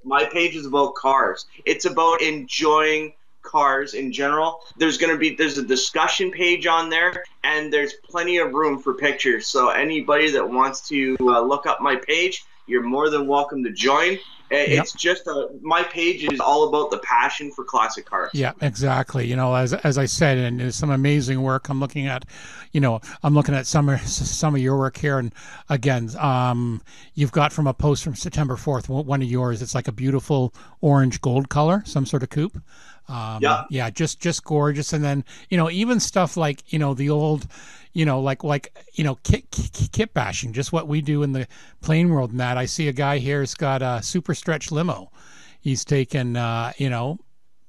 My page is about cars. It's about enjoying cars in general. There's a discussion page on there, and there's plenty of room for pictures. So anybody that wants to look up my page, you're more than welcome to join. It's just my page is all about the passion for classic cars. Yeah, exactly. As I said, and there's some amazing work. I'm looking at some of your work here, and again, you've got from a post from September 4th, one of yours. It's like a beautiful orange gold color, some sort of coupe. Just gorgeous. And then even stuff like the old kit bashing, just what we do in the plane world. And that I see a guy here has got a super stretch limo. He's taken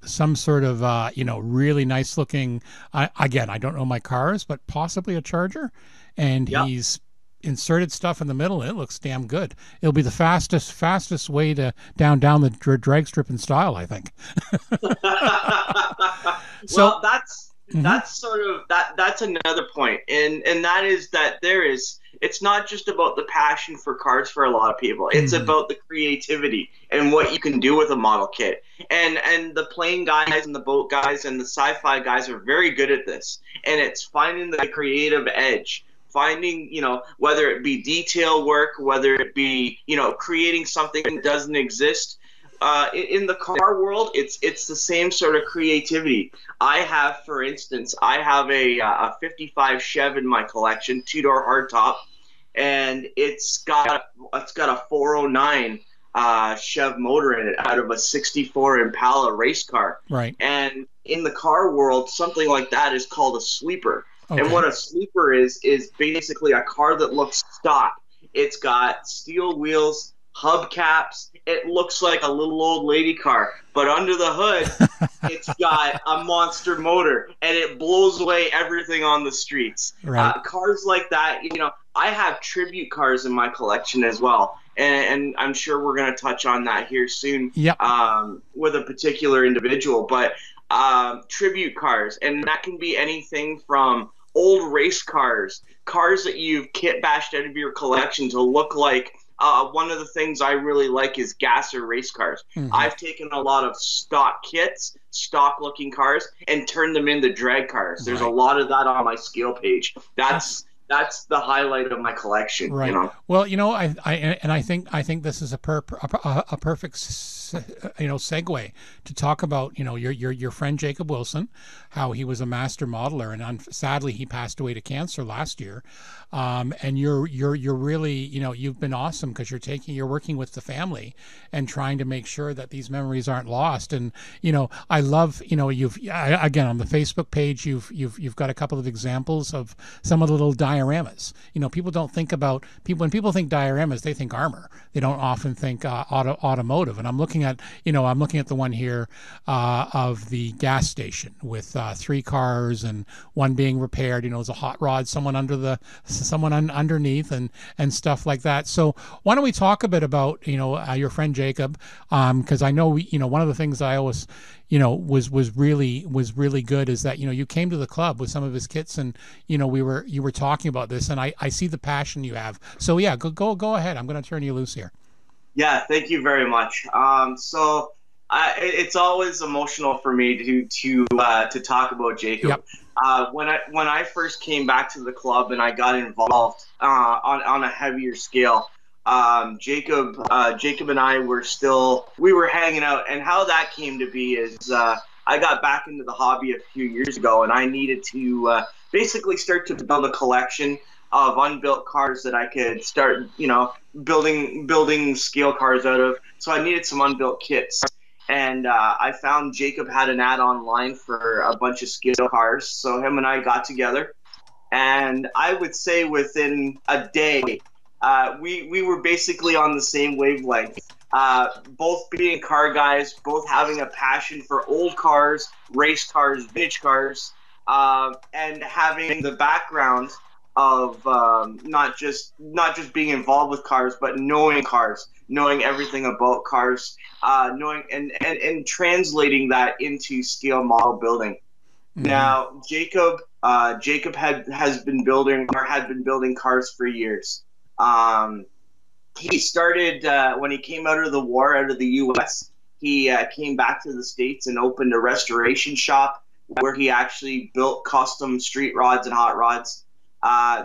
some sort of really nice looking, again, I don't know my cars, but possibly a Charger, and he's inserted stuff in the middle, and it looks damn good. It'll be the fastest way to down the drag strip in style, I think. Well, that's sort of that's another point, and that is that it's not just about the passion for cars for a lot of people. It's about the creativity and what you can do with a model kit. And the plane guys and the boat guys and the sci-fi guys are very good at this, and it's finding the creative edge. Finding, whether it be detail work, whether it be, creating something that doesn't exist. In the car world, it's the same sort of creativity. For instance, I have a 55 Chev in my collection, two-door hardtop, and it's got a 409 Chev motor in it out of a 64 Impala race car. Right. And in the car world, something like that is called a sleeper. Okay. And what a sleeper is basically a car that looks stock. It's got steel wheels, hubcaps. It looks like a little old lady car, but under the hood, it's got a monster motor, and it blows away everything on the streets. Right. Cars like that, I have tribute cars in my collection as well, and I'm sure we're going to touch on that here soon. Yep. With a particular individual, but tribute cars, and that can be anything from old race cars that you've kit bashed out of your collection to look like. One of the things I really like is gasser race cars. Mm-hmm. I've taken a lot of stock kits, stock-looking cars, and turned them into drag cars. There's a lot of that on my scale page. That's the highlight of my collection. Right. Well, I think this is a perfect segue to talk about your friend Jacob Wilson, how he was a master modeler, and sadly he passed away to cancer last year. And you're really you've been awesome because you're working with the family and trying to make sure that these memories aren't lost. And I love again on the Facebook page you've got a couple of examples of some of the little dioramas. People don't think about when people think dioramas, they think armor. They don't often think automotive. And I'm looking at the one here of the gas station with 3 cars and one being repaired. There's a hot rod, someone underneath and stuff like that. So why don't we talk a bit about your friend Jacob, because I know one of the things I always was really good is that you came to the club with some of his kits, and you were talking about this, and I see the passion you have. So yeah, go ahead. I'm going to turn you loose here. Yeah, thank you very much. It's always emotional for me to talk about Jacob. Yep. When I first came back to the club and I got involved on a heavier scale, Jacob and I were hanging out, and how that came to be is I got back into the hobby a few years ago, and I needed to basically start to build a collection of unbuilt cars that I could start building scale cars out of. So I needed some unbuilt kits. And I found Jacob had an ad online for a bunch of scale cars. So him and I got together. And I would say within a day, we were basically on the same wavelength. Both being car guys, both having a passion for old cars, race cars, vintage cars, and having the background of not just being involved with cars, but knowing cars, knowing everything about cars, knowing and translating that into scale model building. Mm-hmm. Now, Jacob had been building cars for years. He started when he came out of the war, out of the U.S. He came back to the States and opened a restoration shop where he actually built custom street rods and hot rods.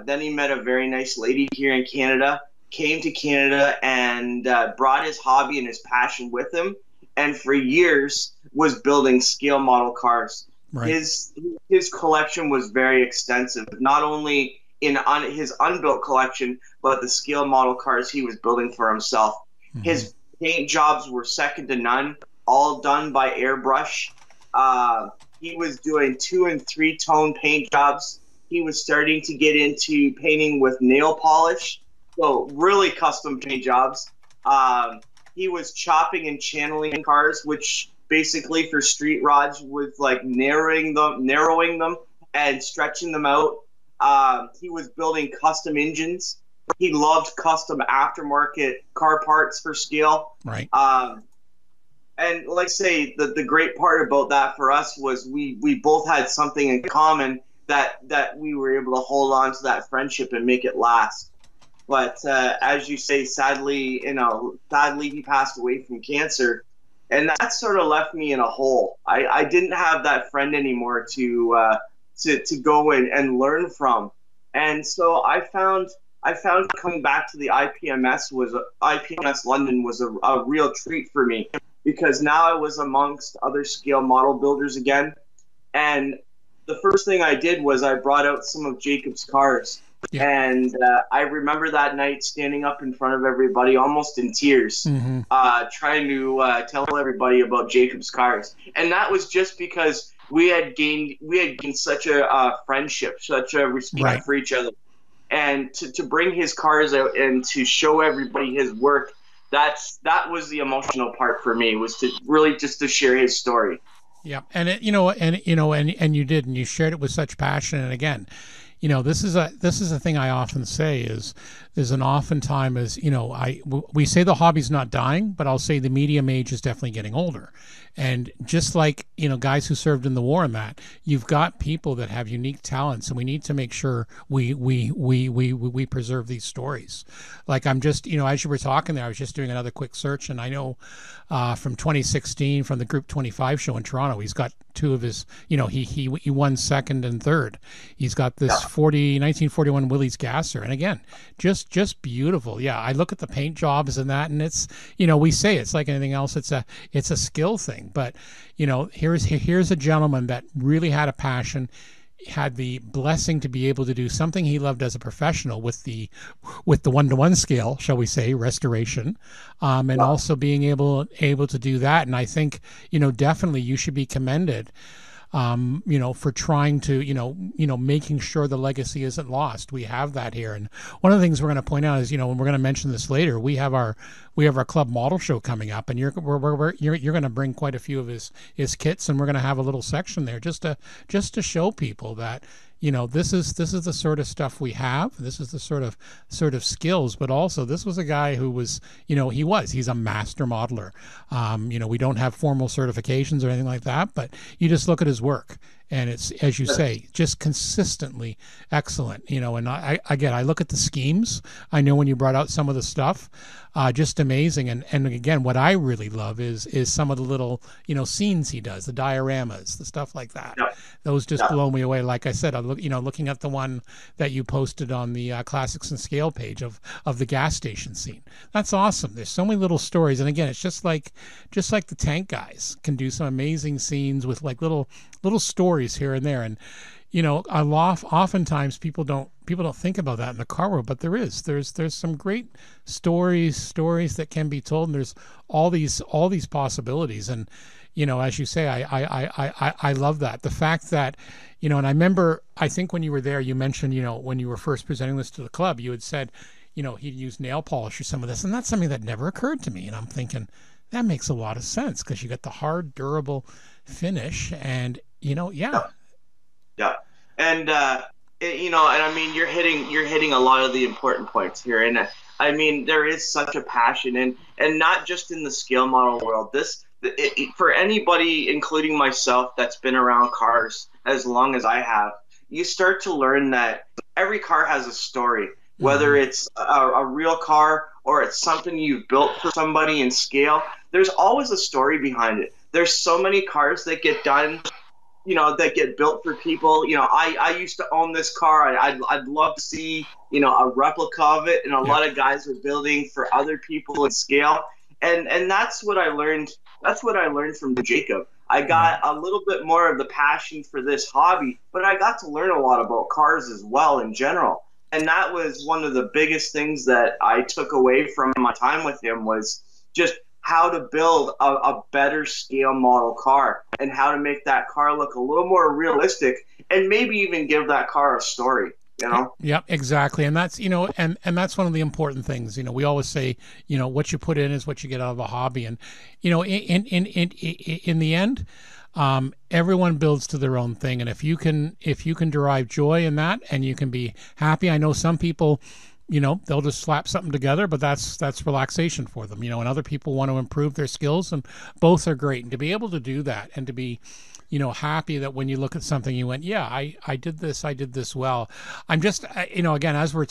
Then he met a very nice lady here in Canada, came to Canada and brought his hobby and his passion with him, and for years was building scale model cars. Right. His collection was very extensive, not only in his unbuilt collection, but the scale model cars he was building for himself. Mm-hmm. His paint jobs were second to none, all done by airbrush. He was doing 2- and 3-tone paint jobs. He was starting to get into painting with nail polish, so really custom paint jobs. He was chopping and channeling cars, which basically for street rods was like narrowing them and stretching them out. He was building custom engines. He loved custom aftermarket car parts for scale. Right. And like I say, the great part about that for us was we both had something in common that we were able to hold on to that friendship and make it last. But as you say, sadly he passed away from cancer, and that sort of left me in a hole. I didn't have that friend anymore to go in and learn from, and so I found coming back to the IPMS London was a real treat for me, because now I was amongst other scale model builders again, and the first thing I did was I brought out some of Jacob's cars, Yeah. And I remember that night standing up in front of everybody, almost in tears, Hmm. trying to tell everybody about Jacob's cars. And that was just because we had gained such a friendship, such a respect Right. for each other, and to bring his cars out and to show everybody his work. That was the emotional part for me, was to really just to share his story. Yeah, and and you did, and you shared it with such passion. And again, this is a thing I often say is there's an often time is we say the hobby's not dying, but I'll say the medium age is definitely getting older. And just like guys who served in the war and that, you've got people that have unique talents, and we need to make sure we preserve these stories. Like I'm just as you were talking there, I was just doing another quick search, and I know from 2016 from the Group 25 show in Toronto, he's got two of his he won second and third. He's got this 1941 Willys Gasser, and again, just beautiful. Yeah, I look at the paint jobs and that, and it's we say it's like anything else. It's a skill thing, but here's a gentleman that really had a passion, had the blessing to be able to do something he loved as a professional with the 1-to-1 scale, shall we say, restoration, and also being able to do that. And I think definitely you should be commended, for trying to, making sure the legacy isn't lost. We have that here. And one of the things we're going to point out is, and we're going to mention this later, we have our club model show coming up, and you're going to bring quite a few of his kits, and we're going to have a little section there just to show people that, this is the sort of stuff we have. This is the sort of skills, but also this was a guy who was, he's a master modeler. We don't have formal certifications or anything like that, but you just look at his work, and it's, as you say, just consistently excellent. And I look at the schemes. I know when you brought out some of the stuff, just amazing. And again, what I really love is some of the little, scenes he does, the dioramas, the stuff like that. Yeah. Those just Yeah. blow me away. Like I said, I look, looking at the one that you posted on the Classics and Scale page of the gas station scene. That's awesome. There's so many little stories. And again, it's just like the tank guys can do some amazing scenes with like little stories here and there. And oftentimes people don't think about that in the car world, but there's some great stories that can be told, and there's all these possibilities. And as you say, I love that, the fact that and I remember, I think when you were there, you mentioned when you were first presenting this to the club, you had said he'd use nail polish or some of this, and that's something that never occurred to me. And I'm thinking that makes a lot of sense, because you get the hard, durable finish, and Yeah. Yeah. And and I mean, you're hitting a lot of the important points here. And I mean, there is such a passion, and not just in the scale model world. For anybody, including myself, that's been around cars as long as I have, you start to learn that every car has a story, whether it's a real car or it's something you've built for somebody in scale. There's always a story behind it. There's so many cars that get done, that get built for people. I used to own this car. I'd love to see, a replica of it. And a lot of guys are building for other people at scale. And that's what I learned. That's what I learned from Jacob. I got a little bit more of the passion for this hobby, but I got to learn a lot about cars as well in general. And that was one of the biggest things that I took away from my time with him, was just how to build a better scale model car, and how to make that car look a little more realistic, and maybe even give that car a story. Yeah, exactly. And that's, and that's one of the important things. We always say, what you put in is what you get out of a hobby. And, in the end, everyone builds to their own thing. And if you can derive joy in that, and you can be happy, I know some people, they'll just slap something together, but that's relaxation for them, and other people want to improve their skills, and both are great. And to be able to do that, and to be, happy that when you look at something, you went, yeah, I did this well. I'm just, again, as we're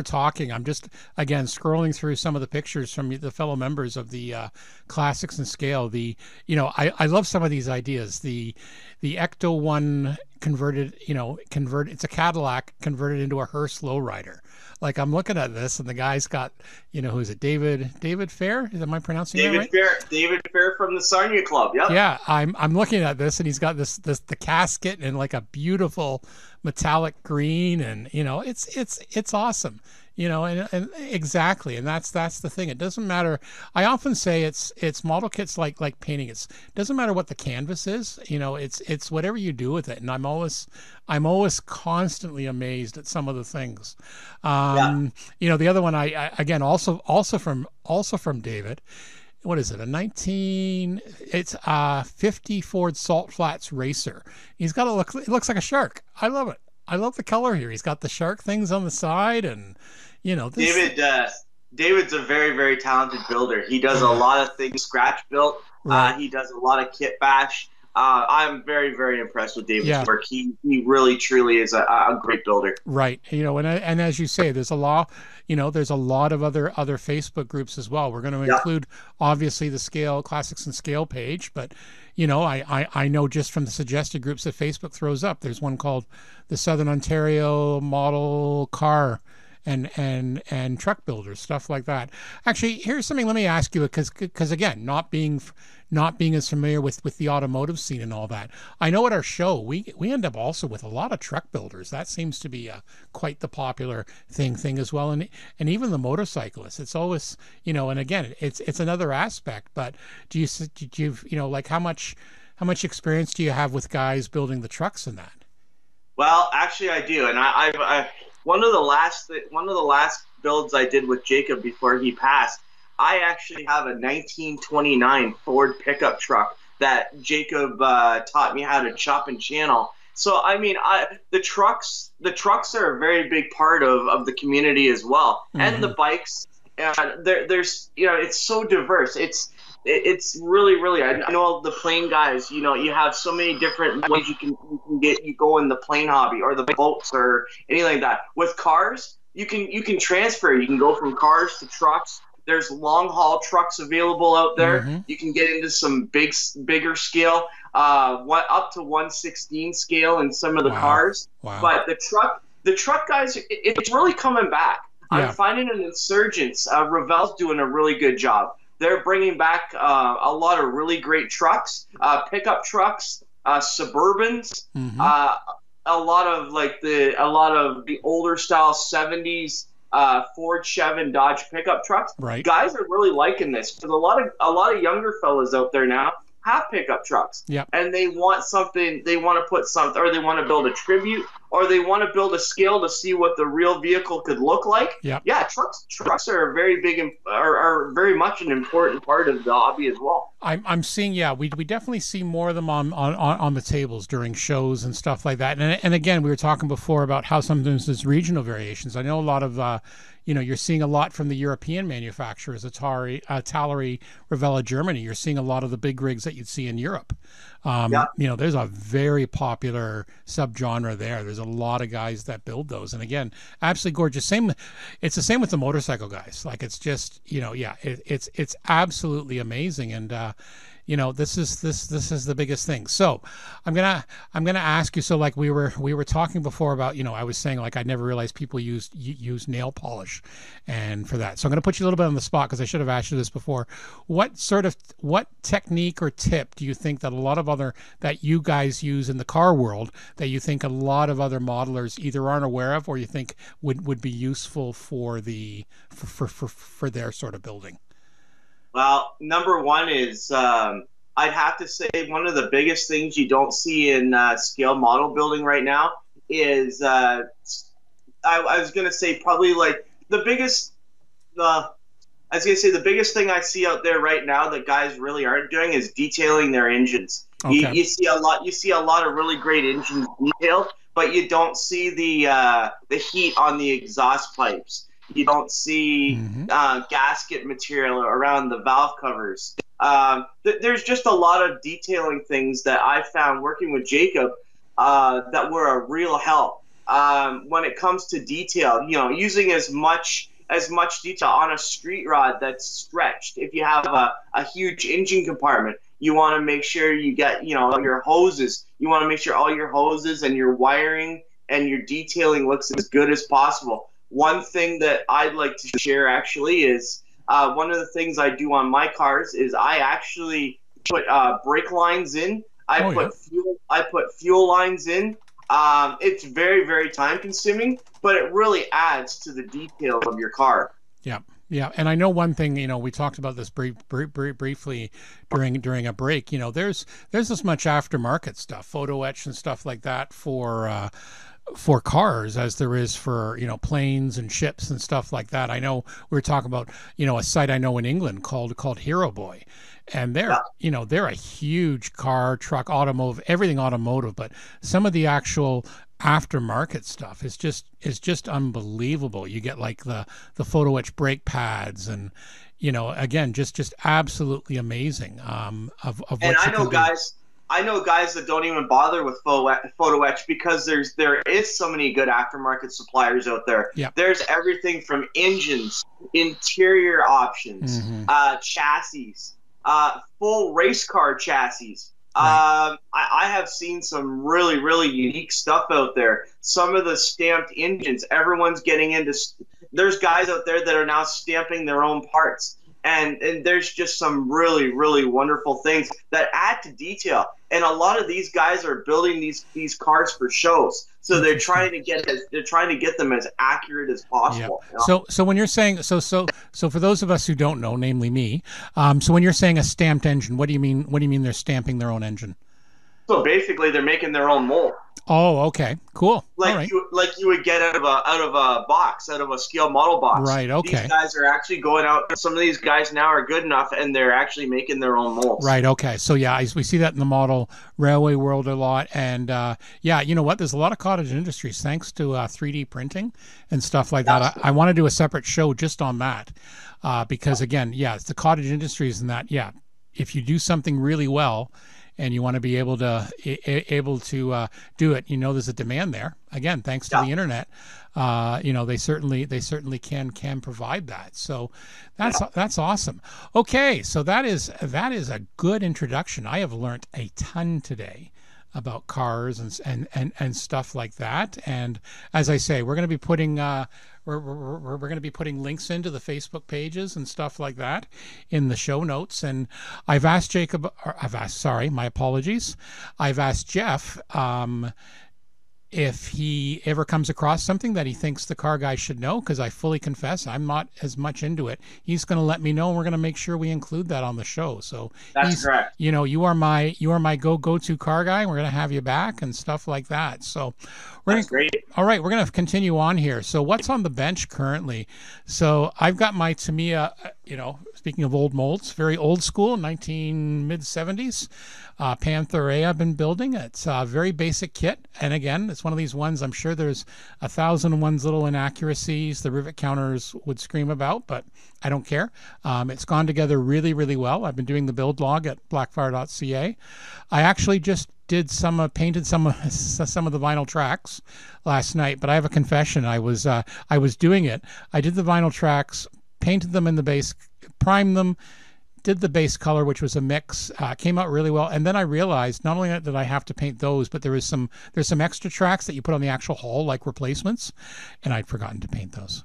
talking, I'm just, again, scrolling through some of the pictures from the fellow members of the Classics and Scale. I love some of these ideas. The Ecto 1 converted, it's a Cadillac converted into a hearse lowrider. Like I'm looking at this, and the guy's got, who's it? David Fair? Am I pronouncing that right? David Fair from the Sarnia Club. Yep. Yeah, I'm looking at this, and he's got the casket in like a beautiful metallic green, and it's awesome. And exactly, and that's the thing. It doesn't matter. I often say it's model kits like painting. It doesn't matter what the canvas is. It's whatever you do with it. And I'm always constantly amazed at some of the things. Yeah. The other one I again also from David. What is it? It's a 50 Ford Salt Flats Racer. He's got it looks like a shark. I love it. I love the color here. He's got the shark things on the side, and David's a very, very talented builder. He does a lot of things scratch built. Right. He does a lot of kit bash. I'm very, very impressed with David's work. He really, truly is a great builder. Right. And as you say, there's a lot of other Facebook groups as well. We're going to include obviously the Scale Classics and Scale page, but I know just from the suggested groups that Facebook throws up, there's one called the Southern Ontario Model Car and truck builders, stuff like that. Actually, here's something. Let me ask you, because again, not being as familiar with the automotive scene and all that, I know at our show we end up also with a lot of truck builders. That seems to be quite the popular thing as well, and even the motorcyclists. It's always and again, it's another aspect. But do you like how much experience do you have with guys building the trucks in that? Well, actually, I do, and I one of the last builds I did with Jacob before he passed, I actually have a 1929 Ford pickup truck that Jacob taught me how to chop and channel. So I mean, the trucks are a very big part of the community as well, and the bikes. There's it's so diverse. It's really, really. I know the plane guys. You have so many different ways you can go in the plane hobby or the boats or anything like that. With cars, you can transfer. You can go from cars to trucks. There's long haul trucks available out there. Mm-hmm. You can get into some bigger scale, up to 1/16 scale in some of the cars. Wow. But the truck guys, it's really coming back. Yeah. I'm finding an insurgence. Revell's doing a really good job. They're bringing back a lot of really great trucks, pickup trucks, Suburbans, a lot of the older style 70s Ford, Chevy, and Dodge pickup trucks. Right. Guys are really liking this because a lot of younger fellas out there now have pickup trucks. Yep. And they want something. They want to put something, or they want to build a tribute, or they want to build a scale to see what the real vehicle could look like. Yep. Yeah, trucks are very big and are very much an important part of the hobby as well. I'm seeing, we definitely see more of them on the tables during shows and stuff like that. And again, we were talking before about how sometimes there's regional variations. I know a lot of you're seeing a lot from the European manufacturers, Atari, Tallery, Revella, Germany. You're seeing a lot of the big rigs that you'd see in Europe. There's a very popular subgenre there. There's a lot of guys that build those, and again, absolutely gorgeous. It's the same with the motorcycle guys. Like it's just it's absolutely amazing, and this is the biggest thing. So I'm gonna ask you. So like we were talking before about I was saying like I never realized people use nail polish, and for that. So I'm gonna put you a little bit on the spot because I should have asked you this before. What technique or tip do you think that a lot of that you guys use in the car world that you think a lot of other modelers either aren't aware of or you think would be useful for their sort of building? Well, number one is I'd have to say one of the biggest things you don't see in scale model building right now is I was going to say probably like the biggest thing I see out there right now that guys really aren't doing is detailing their engines. Okay. You see a lot of really great engines detailed, but you don't see the heat on the exhaust pipes. You don't see gasket material around the valve covers. There's just a lot of detailing things that I found working with Jacob that were a real help when it comes to detail. Using as much detail on a street rod that's stretched. If you have a huge engine compartment, You want to make sure you get, your hoses. You want to make sure all your hoses and your wiring and your detailing looks as good as possible. One thing that I'd like to share actually is one of the things I do on my cars is I actually put brake lines in. I put fuel lines in. It's very, very time consuming, but it really adds to the detail of your car. Yeah. Yeah, and I know one thing. We talked about this briefly during a break. There's this much aftermarket stuff, photo etch and stuff like that for cars as there is for planes and ships and stuff like that. I know we were talking about a site I know in England called Hero Boy, and they're a huge car, truck, automotive, everything automotive, but some of the actual aftermarket stuff is just unbelievable. You get like the photo etch brake pads and again just absolutely amazing of what and you can do. I know guys that don't even bother with photo etch because there is so many good aftermarket suppliers out there. Yep. There's everything from engines, interior options, chassis, full race car chassis. Right. I have seen some really, really unique stuff out there. Some of the stamped engines, everyone's getting into. There's guys out there that are now stamping their own parts. And there's just some really, really wonderful things that add to detail. And a lot of these guys are building these cars for shows, so they're trying to get them as accurate as possible. Yeah. So when you're saying so for those of us who don't know, namely me, so when you're saying a stamped engine, what do you mean? What do you mean they're stamping their own engine? So basically, they're making their own mold. Oh, okay, cool. Like you would get out of a box, out of a scale model box. Right. Okay. These guys are actually going out. Some of these guys now are good enough, and they're actually making their own molds. Right. Okay. So yeah, we see that in the model railway world a lot, and yeah, you know what? There's a lot of cottage industries thanks to 3D printing and stuff like that. I want to do a separate show just on that because again, yeah, it's the cottage industries and that. Yeah, if you do something really well, and you want to be able to do it, there's a demand there. Again, thanks to the internet, they certainly can provide that. So that's awesome. Okay, so that is a good introduction. I have learned a ton today about cars and stuff like that. And as I say, we're going to be putting we're going to be putting links into the Facebook pages and stuff like that in the show notes. And I've asked my apologies. I've asked Jeff if he ever comes across something that he thinks the car guy should know, because I fully confess I'm not as much into it. He's going to let me know, and we're going to make sure we include that on the show. So that's correct. You are my go-to car guy, and we're going to have you back and stuff like that. So that's great. All right, we're going to continue on here. So what's on the bench currently? So I've got my Tamiya, speaking of old molds, very old school, mid-70s. Panther A I've been building. It's a very basic kit. And again, it's one of these ones I'm sure there's 1,001 little inaccuracies the rivet counters would scream about, but I don't care. It's gone together really, really well. I've been doing the build log at blackfire.ca. I actually just painted some of the vinyl tracks last night, but I have a confession. I was doing it. I did the vinyl tracks, painted them in the base, primed them, did the base color, which was a mix, came out really well. And then I realized not only did I have to paint those, but there's some extra tracks that you put on the actual hull, like replacements, and I'd forgotten to paint those.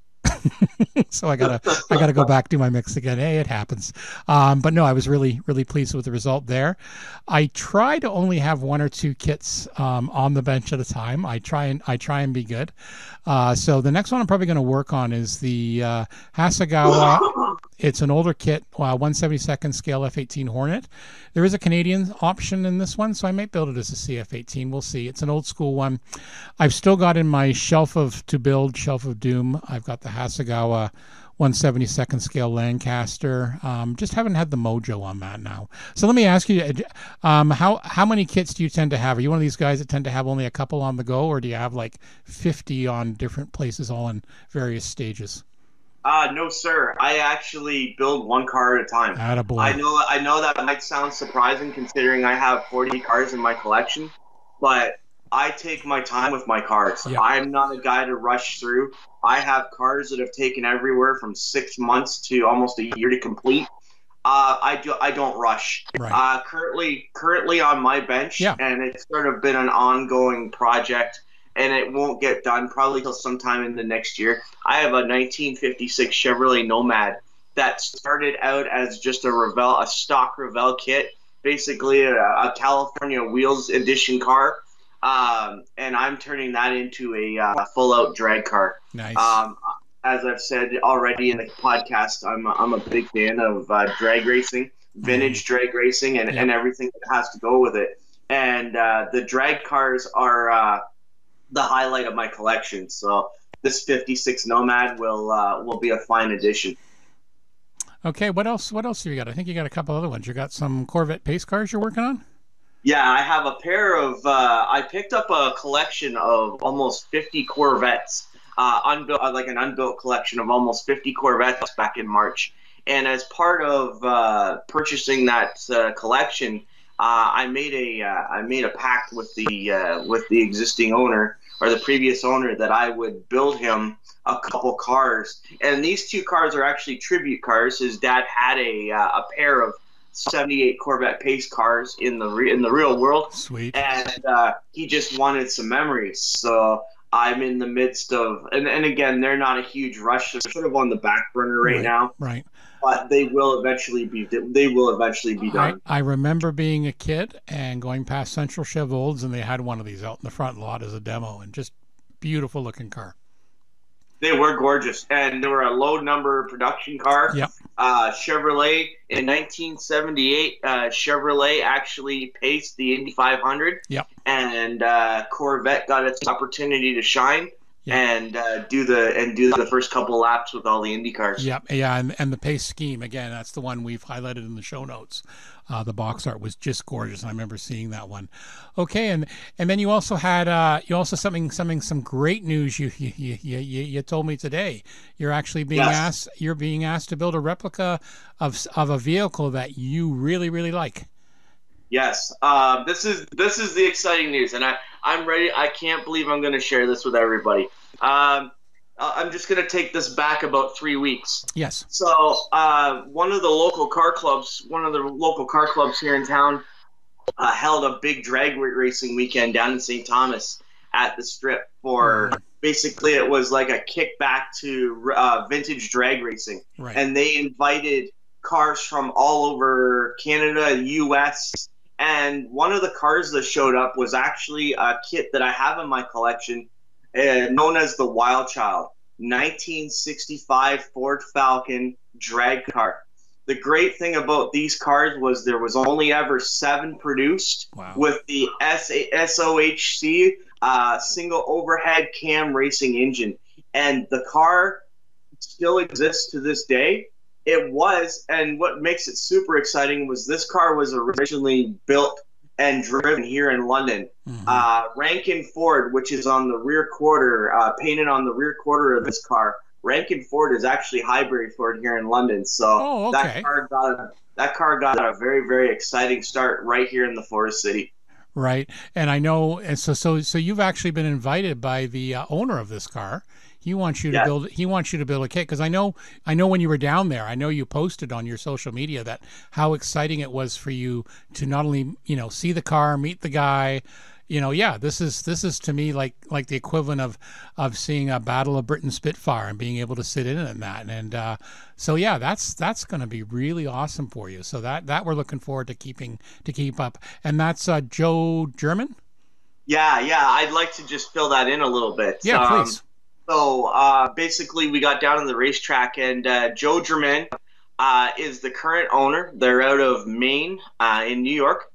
So I gotta go back, do my mix again. Hey, it happens. But no, I was really, really pleased with the result there. I try to only have one or two kits on the bench at a time. I try and be good. So the next one I'm probably going to work on is the Hasegawa. It's an older kit, 1/72nd scale F18 Hornet. There is a Canadian option in this one, so I might build it as a CF18. We'll see. It's an old school one. I've still got in my shelf of doom, I've got the Hasegawa 1/72nd scale Lancaster. Just haven't had the mojo on that now. So let me ask you, how many kits do you tend to have? Are you one of these guys that tend to have only a couple on the go, or do you have like 50 on different places, all in various stages? No, sir. I actually build one car at a time. Attaboy. I know that might sound surprising considering I have 40 cars in my collection, but I take my time with my cars. Yep. I'm not a guy to rush through. I have cars that have taken everywhere from 6 months to almost a year to complete. I don't rush. Right. Currently on my bench, Yeah. and it's sort of been an ongoing project, and it won't get done probably till sometime in the next year. I have a 1956 Chevrolet Nomad that started out as just a stock Revell kit, basically a California Wheels edition car, and I'm turning that into a full-out drag car. Nice. Um, as I've said already in the podcast, I'm a big fan of drag racing, Mm. vintage drag racing, and Yep. everything that has to go with it. And the drag cars are the highlight of my collection. So this '56 Nomad will be a fine addition. Okay. What else? What else have you got? I think you got a couple other ones. You got some Corvette pace cars you're working on. Yeah, I have a pair of. I picked up a collection of almost 50 Corvettes, unbuilt, like an unbuilt collection of almost 50 Corvettes back in March. And as part of purchasing that collection, I made a pact with the existing owner or the previous owner that I would build him a couple cars. And these two cars are actually tribute cars. His dad had a pair of '78 Corvette pace cars in the real world, Sweet. and he just wanted some memories. So I'm in the midst of, and again, they're not a huge rush. They're sort of on the back burner right Right. now, Right. but they will eventually be done. I remember being a kid and going past Central Chevrolets, and they had one of these out in the front lot as a demo, and just beautiful looking car. They were gorgeous, and they were a low number production car. Yep. Chevrolet in 1978. Chevrolet actually paced the Indy 500. Yep. And Corvette got its opportunity to shine. Yep. And do the first couple laps with all the Indy cars. Yep. Yeah. And the pace scheme again. That's the one we've highlighted in the show notes. The box art was just gorgeous. I remember seeing that one. Okay, and then you also had some great news. You told me today. You're actually being Yes. asked to build a replica of a vehicle that you really like. Yes. This is the exciting news, and I'm ready. I can't believe I'm going to share this with everybody. I'm just going to take this back about 3 weeks. Yes. So one of the local car clubs here in town held a big drag racing weekend down in St. Thomas at the Strip for basically it was like a kickback to vintage drag racing. Right. And they invited cars from all over Canada, U.S., and one of the cars that showed up was actually a kit that I have in my collection known as the Wild Child, 1965 Ford Falcon drag car. The great thing about these cars was there was only ever 7 produced. Wow. With the SOHC single overhead cam racing engine. And the car still exists to this day. It was, and what makes it super exciting was this car was originally built and driven here in London. Rankin Ford, which is on the rear quarter, painted on the rear quarter of this car. Rankin Ford is actually Highbury Ford here in London. So that car got a very, very exciting start right here in the Forest City. Right, and I know, and so you've actually been invited by the owner of this car. He wants you to build. He wants you to build a kit because I know when you were down there, I know you posted on your social media that how exciting it was for you to not only see the car, meet the guy. This is to me like the equivalent of seeing a Battle of Britain Spitfire and being able to sit in it and that. And so yeah, that's going to be really awesome for you. So that we're looking forward to keep up. And that's Joe German. Yeah, I'd like to just fill that in a little bit. Yeah, please. So basically, we got down to the racetrack, and Joe Germain is the current owner. They're out of Maine in New York.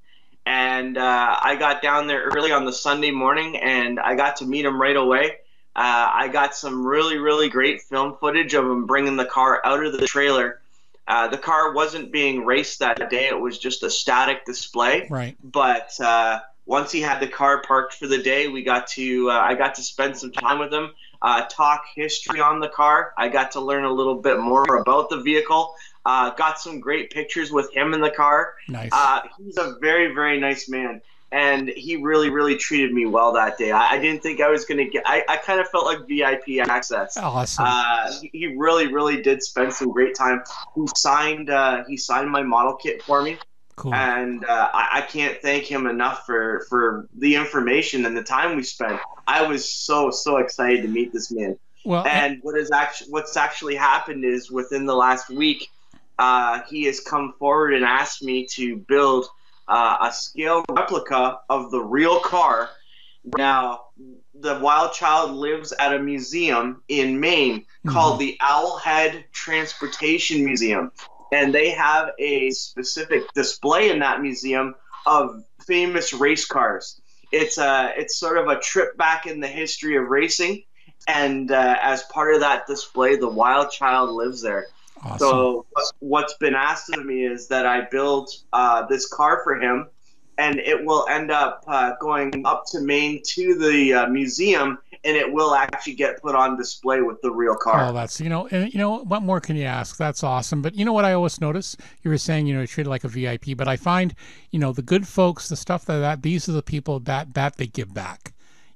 And I got down there early on the Sunday morning, and I got to meet him right away. I got some really, really great film footage of him bringing the car out of the trailer. The car wasn't being raced that day. It was just a static display. Right. But once he had the car parked for the day, I got to spend some time with him. Talk history on the car. I got to learn a little bit more about the vehicle. Got some great pictures with him in the car. Nice. He's a very, very nice man. and he really, really treated me well that day. I didn't think I was going to get. I kind of felt like VIP access. Awesome. He really, really did spend some great time. He signed my model kit for me, Cool. and I can't thank him enough for the information and the time we spent. I was so excited to meet this man. Well, And what's actually happened is within the last week, he has come forward and asked me to build a scale replica of the real car. Now, the Wild Child lives at a museum in Maine called the Owlhead Transportation Museum, and they have a specific display in that museum of famous race cars. It's sort of a trip back in the history of racing, and as part of that display, the Wild Child lives there. awesome. So what's been asked of me is that I build this car for him, and it will end up going up to Maine to the museum, and it will actually get put on display with the real car. Oh, that's, and what more can you ask? That's awesome. But you know what I always notice? You were saying, you're treated like a VIP, but I find, the good folks, the stuff these are the people that they give back.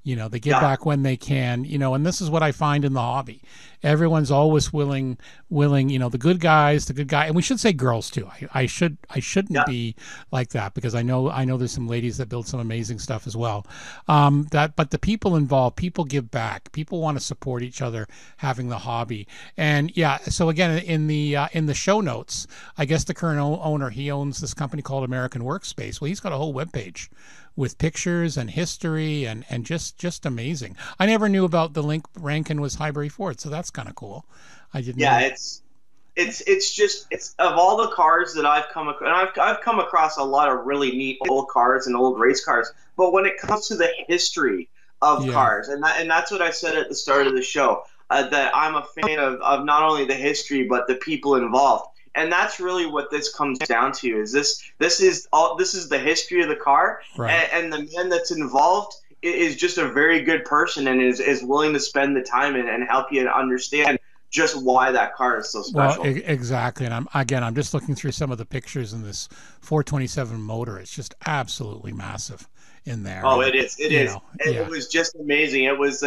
They give back when they can, and this is what I find in the hobby. Everyone's always willing, the good guys, and we should say girls too. I shouldn't be like that, because I know there's some ladies that build some amazing stuff as well. But the people involved, people give back, people want to support each other, having the hobby. And so again, in the show notes, I guess the current owner, he owns this company called American Workspace. Well, he's got a whole webpage with pictures and history and just amazing. I never knew about the link Rankin was Highbury Ford, so that's kind of cool. I didn't know. It's of all the cars that I've come across, and I've come across a lot of really neat old cars and old race cars, but when it comes to the history of cars, and that's what I said at the start of the show, that I'm a fan of not only the history but the people involved. And that's really what this comes down to. Is this is the history of the car, Right. and the man that's involved is just a very good person and is willing to spend the time and help you understand just why that car is so special. Well, exactly. And I'm just looking through some of the pictures in this 427 motor. It's just absolutely massive in there. Oh, it is. It was just amazing. It was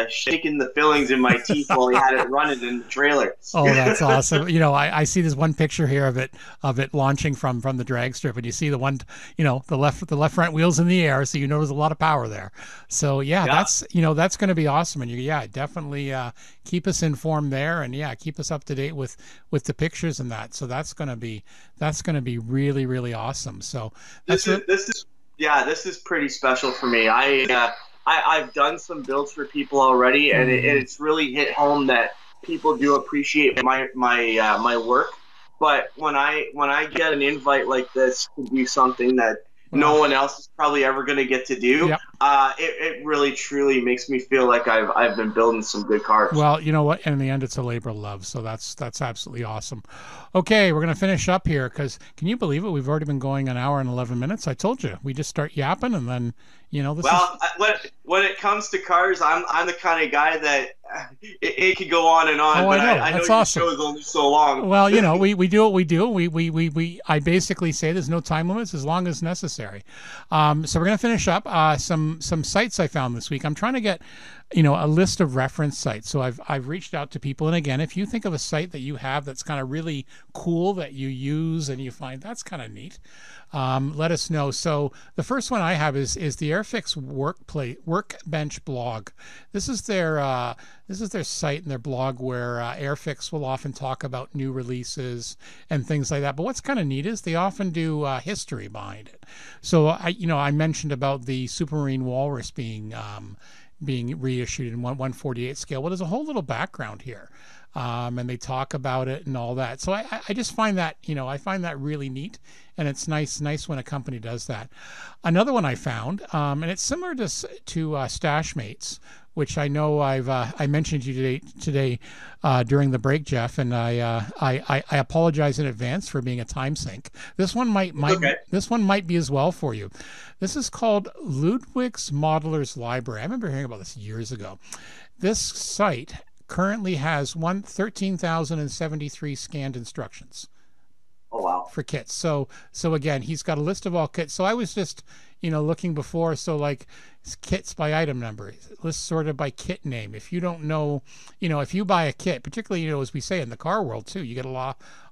shaking the fillings in my teeth while he had it running in the trailer. Oh, that's awesome. I see this one picture here of it launching from the drag strip, and you see the one, the left front wheels in the air, so there's a lot of power there. So that's going to be awesome. And definitely keep us informed there, and keep us up to date with the pictures and that. So that's going to be really, really awesome. So this is pretty special for me. I've done some builds for people already, and it's really hit home that people do appreciate my work. But when I get an invite like this to do something that no one else is probably ever going to get to do, it really truly makes me feel like I've been building some good cars. Well, you know what? In the end, it's a labor of love, so that's absolutely awesome. Okay, we're going to finish up here, because can you believe it? We've already been going an hour and 11 minutes. I told you, we just start yapping, and then when it comes to cars, I'm the kind of guy that it could go on and on. Oh, but I know. I know That's your awesome. show is only so long. Well, we do what we do. I basically say there's no time limits as long as necessary. So we're going to finish up some sites I found this week. I'm trying to get a list of reference sites. So I've reached out to people, and again, if you think of a site that you have that's kind of really cool that you use and you find that's kind of neat, let us know. So the first one I have is the Airfix Workbench blog. This is their site and their blog where Airfix will often talk about new releases and things like that. But what's kind of neat is they often do history behind it. So I mentioned about the Supermarine Walrus being reissued in 1/48 scale. Well, there's a whole little background here. And they talk about it and all that. So I just find that, I find that really neat, and it's nice when a company does that. Another one I found, and it's similar to Stashmates, which I know I mentioned to you today during the break, Jeff, and I apologize in advance for being a time sink. This one might be as well for you. This is called Ludwig's Modelers Library. I remember hearing about this years ago. This site currently has 13,073 scanned instructions. Oh wow. for kits. So again, he's got a list of all kits. So I was just, looking before. So like kits by item number, list sorted by kit name. If you don't know, if you buy a kit, particularly, as we say in the car world too, you get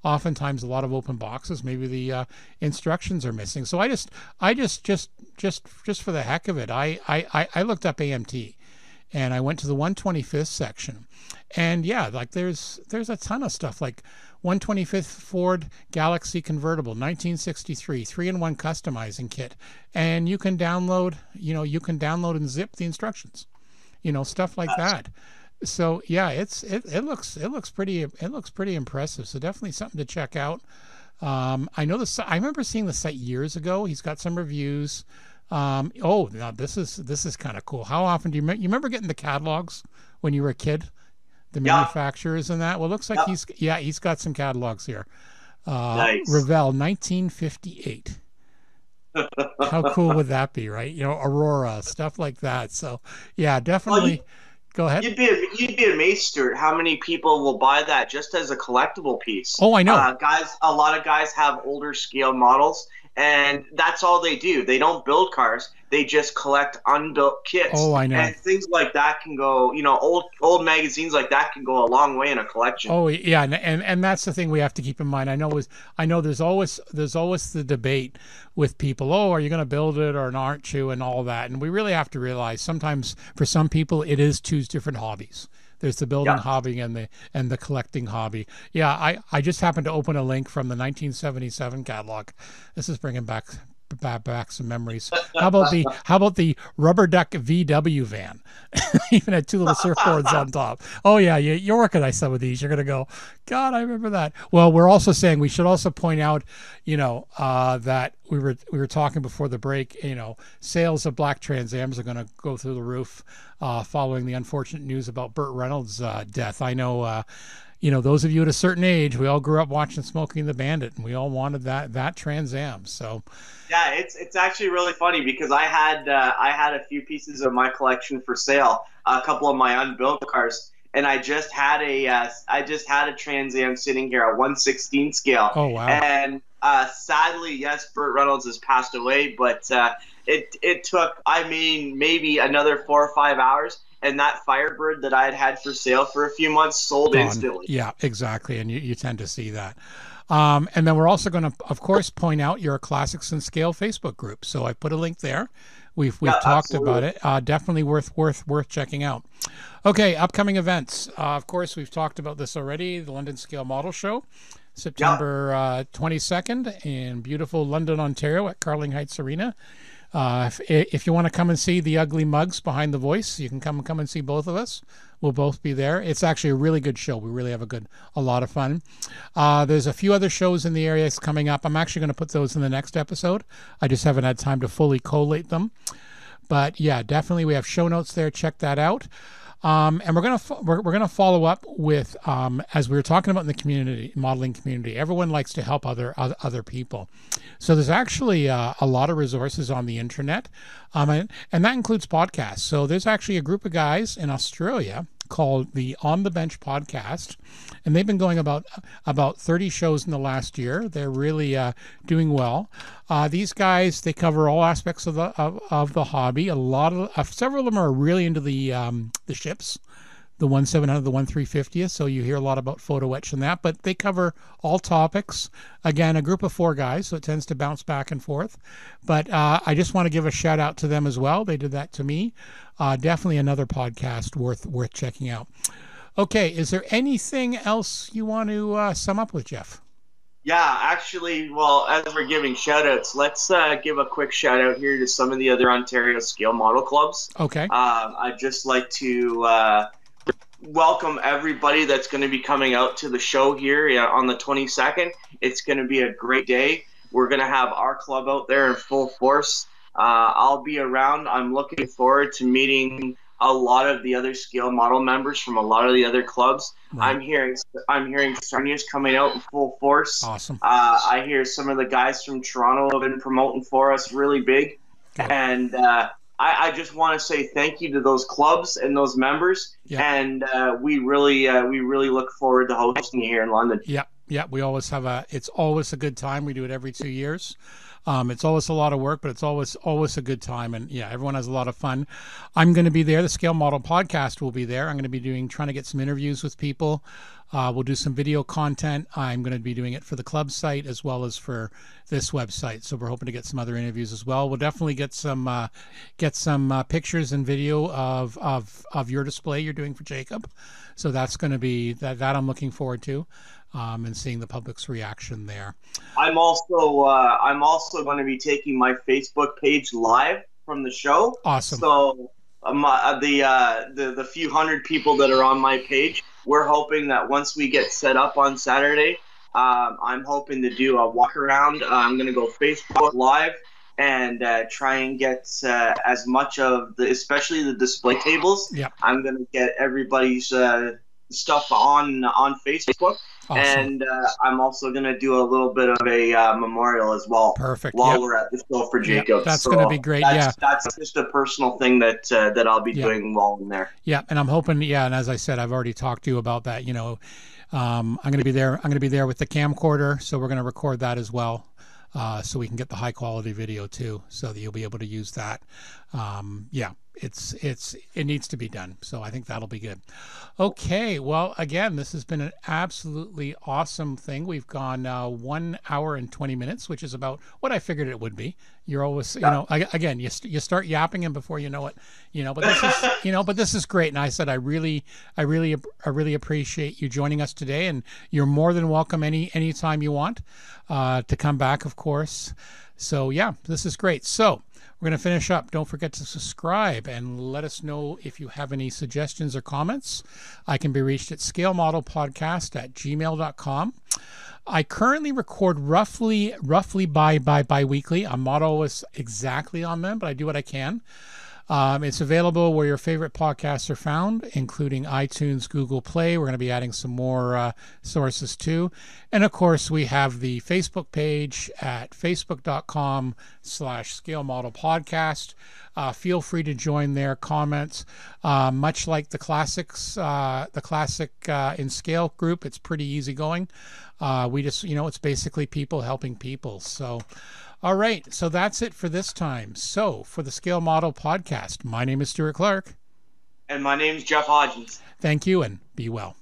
oftentimes a lot of open boxes. Maybe the instructions are missing. So just for the heck of it, I looked up AMT. And I went to the 125th section, and yeah, like there's a ton of stuff, like 125th Ford Galaxy convertible, 1963, 3-in-1 customizing kit, and you can download and zip the instructions, stuff like that. So yeah, it looks pretty impressive. So definitely something to check out. I know I remember seeing the site years ago. He's got some reviews. Oh, now this is kind of cool. How often do you remember getting the catalogs when you were a kid, the manufacturers and that? Well, it looks like he's got some catalogs here. Nice. Revell 1958. How cool would that be, right? Aurora, stuff like that. So yeah, definitely. Go ahead. You'd be amazed, Stuart, how many people will buy that just as a collectible piece. Oh, I know. A lot of guys have older scale models, and that's all they do. They don't build cars. They just collect unbuilt kits. Oh, I know. And things like that can go, old magazines like that can go a long way in a collection. Oh, yeah, and that's the thing we have to keep in mind. I know there's always the debate with people, oh, are you going to build it or aren't you, and all that. And we really have to realize sometimes for some people it is two different hobbies. There's the building hobby and the collecting hobby. Yeah, I just happened to open a link from the 1977 catalog. This is bringing back some memories. How about the rubber duck VW van? Even had two little surfboards on top. Oh yeah, you're working on some of these. You're gonna go, God, I remember that. Well, we're also saying we should also point out, that we were talking before the break. Sales of black Trans Ams are going to go through the roof following the unfortunate news about Burt Reynolds' death. I know. Those of you at a certain age, we all grew up watching Smokey and the Bandit, and we all wanted that Trans Am. So, yeah, it's actually really funny because I had a few pieces of my collection for sale, a couple of my unbuilt cars, and I just had a Trans Am sitting here, a 1/16 scale. Oh wow! And sadly, yes, Burt Reynolds has passed away, but it took maybe another 4 or 5 hours. And that Firebird that I had for sale for a few months sold instantly. Yeah, exactly. And you tend to see that. And then we're also going to, of course, point out your Classics and Scale Facebook group. So I put a link there. We've talked about it. Definitely worth checking out. Okay, upcoming events. Of course, we've talked about this already. The London Scale Model Show, September 22nd in beautiful London, Ontario at Carling Heights Arena. If you want to come and see the ugly mugs behind the voice, you can come and see both of us. We'll both be there. It's actually a really good show. We really have a lot of fun. There's a few other shows in the area coming up. I'm actually going to put those in the next episode. I just haven't had time to fully collate them. But yeah, definitely we have show notes there. Check that out. And we're gonna follow up with as we were talking about in the modeling community. Everyone likes to help other people, so there's actually a lot of resources on the internet, and that includes podcasts. So there's actually a group of guys in Australia called the On the Bench podcast, and they've been going about 30 shows in the last year. They're really doing well. These guys, they cover all aspects of the hobby. Several of them are really into the ships, the 1700, the 1350th. So you hear a lot about photo etch and that, but they cover all topics. Again, a group of 4 guys, so it tends to bounce back and forth. But I just want to give a shout out to them as well. They did that to me. Definitely another podcast worth checking out. Okay, is there anything else you want to sum up with, Jeff? Yeah, actually, well, as we're giving shout-outs, let's give a quick shout-out here to some of the other Ontario scale model clubs. Okay. I'd just like to welcome everybody that's going to be coming out to the show here on the 22nd. It's going to be a great day. We're going to have our club out there in full force. I'll be around. I'm looking forward to meeting a lot of the other scale model members from a lot of the other clubs. Right. I'm hearing Sonia's coming out in full force. Awesome. I hear some of the guys from Toronto have been promoting for us really big. Good. And I just want to say thank you to those clubs and those members. Yeah. And we really look forward to hosting you here in London. Yeah. Yeah, we always have it's always a good time. We do it every 2 years. It's always a lot of work, but it's always a good time. And yeah, everyone has a lot of fun. I'm going to be there. The Scale Model podcast will be there. I'm going to be trying to get some interviews with people. We'll do some video content. I'm going to be doing it for the club site as well as for this website. So we're hoping to get some other interviews as well. We'll definitely get some pictures and video of your display you're doing for Jacob. So that's going to be that I'm looking forward to. And seeing the public's reaction there. I'm also going to be taking my Facebook page live from the show. Awesome. So the few hundred people that are on my page, we're hoping that once we get set up on Saturday, I'm hoping to do a walk around. I'm going to go Facebook live and try and get as much of especially the display tables. Yep. I'm going to get everybody's stuff on Facebook. Awesome. And I'm also going to do a little bit of a memorial as well. Perfect. While we're at the show for Jacob. That's going to be great. That's just a personal thing that I'll be doing while I'm there. Yeah, and I'm hoping. Yeah, and as I said, I've already talked to you about that. You know, I'm going to be there. I'm going to be there with the camcorder, so we're going to record that as well. So we can get the high quality video too, so that you'll be able to use that. It needs to be done. So I think that'll be good. Okay. Well, again, this has been an absolutely awesome thing. We've gone 1 hour and 20 minutes, which is about what I figured it would be. You're always, again, you start yapping and before you know it, but this is, but this is great. And I said, I really appreciate you joining us today, and you're more than welcome anytime you want, to come back, of course. So yeah, this is great. So we're going to finish up. Don't forget to subscribe and let us know if you have any suggestions or comments. I can be reached at scalemodelpodcast@gmail.com. I currently record roughly bi-weekly. I'm not always exactly on them, but I do what I can. It's available where your favorite podcasts are found, including iTunes, Google Play. We're going to be adding some more sources too. And of course, we have the Facebook page at facebook.com/scalemodelpodcast. Feel free to join their comments. Much like the classic in scale group, it's pretty easy going. We just, it's basically people helping people. So, all right. So that's it for this time. So for the Scale Model Podcast, my name is Stuart Clark. And my name is Jeff Hodgins. Thank you, and be well.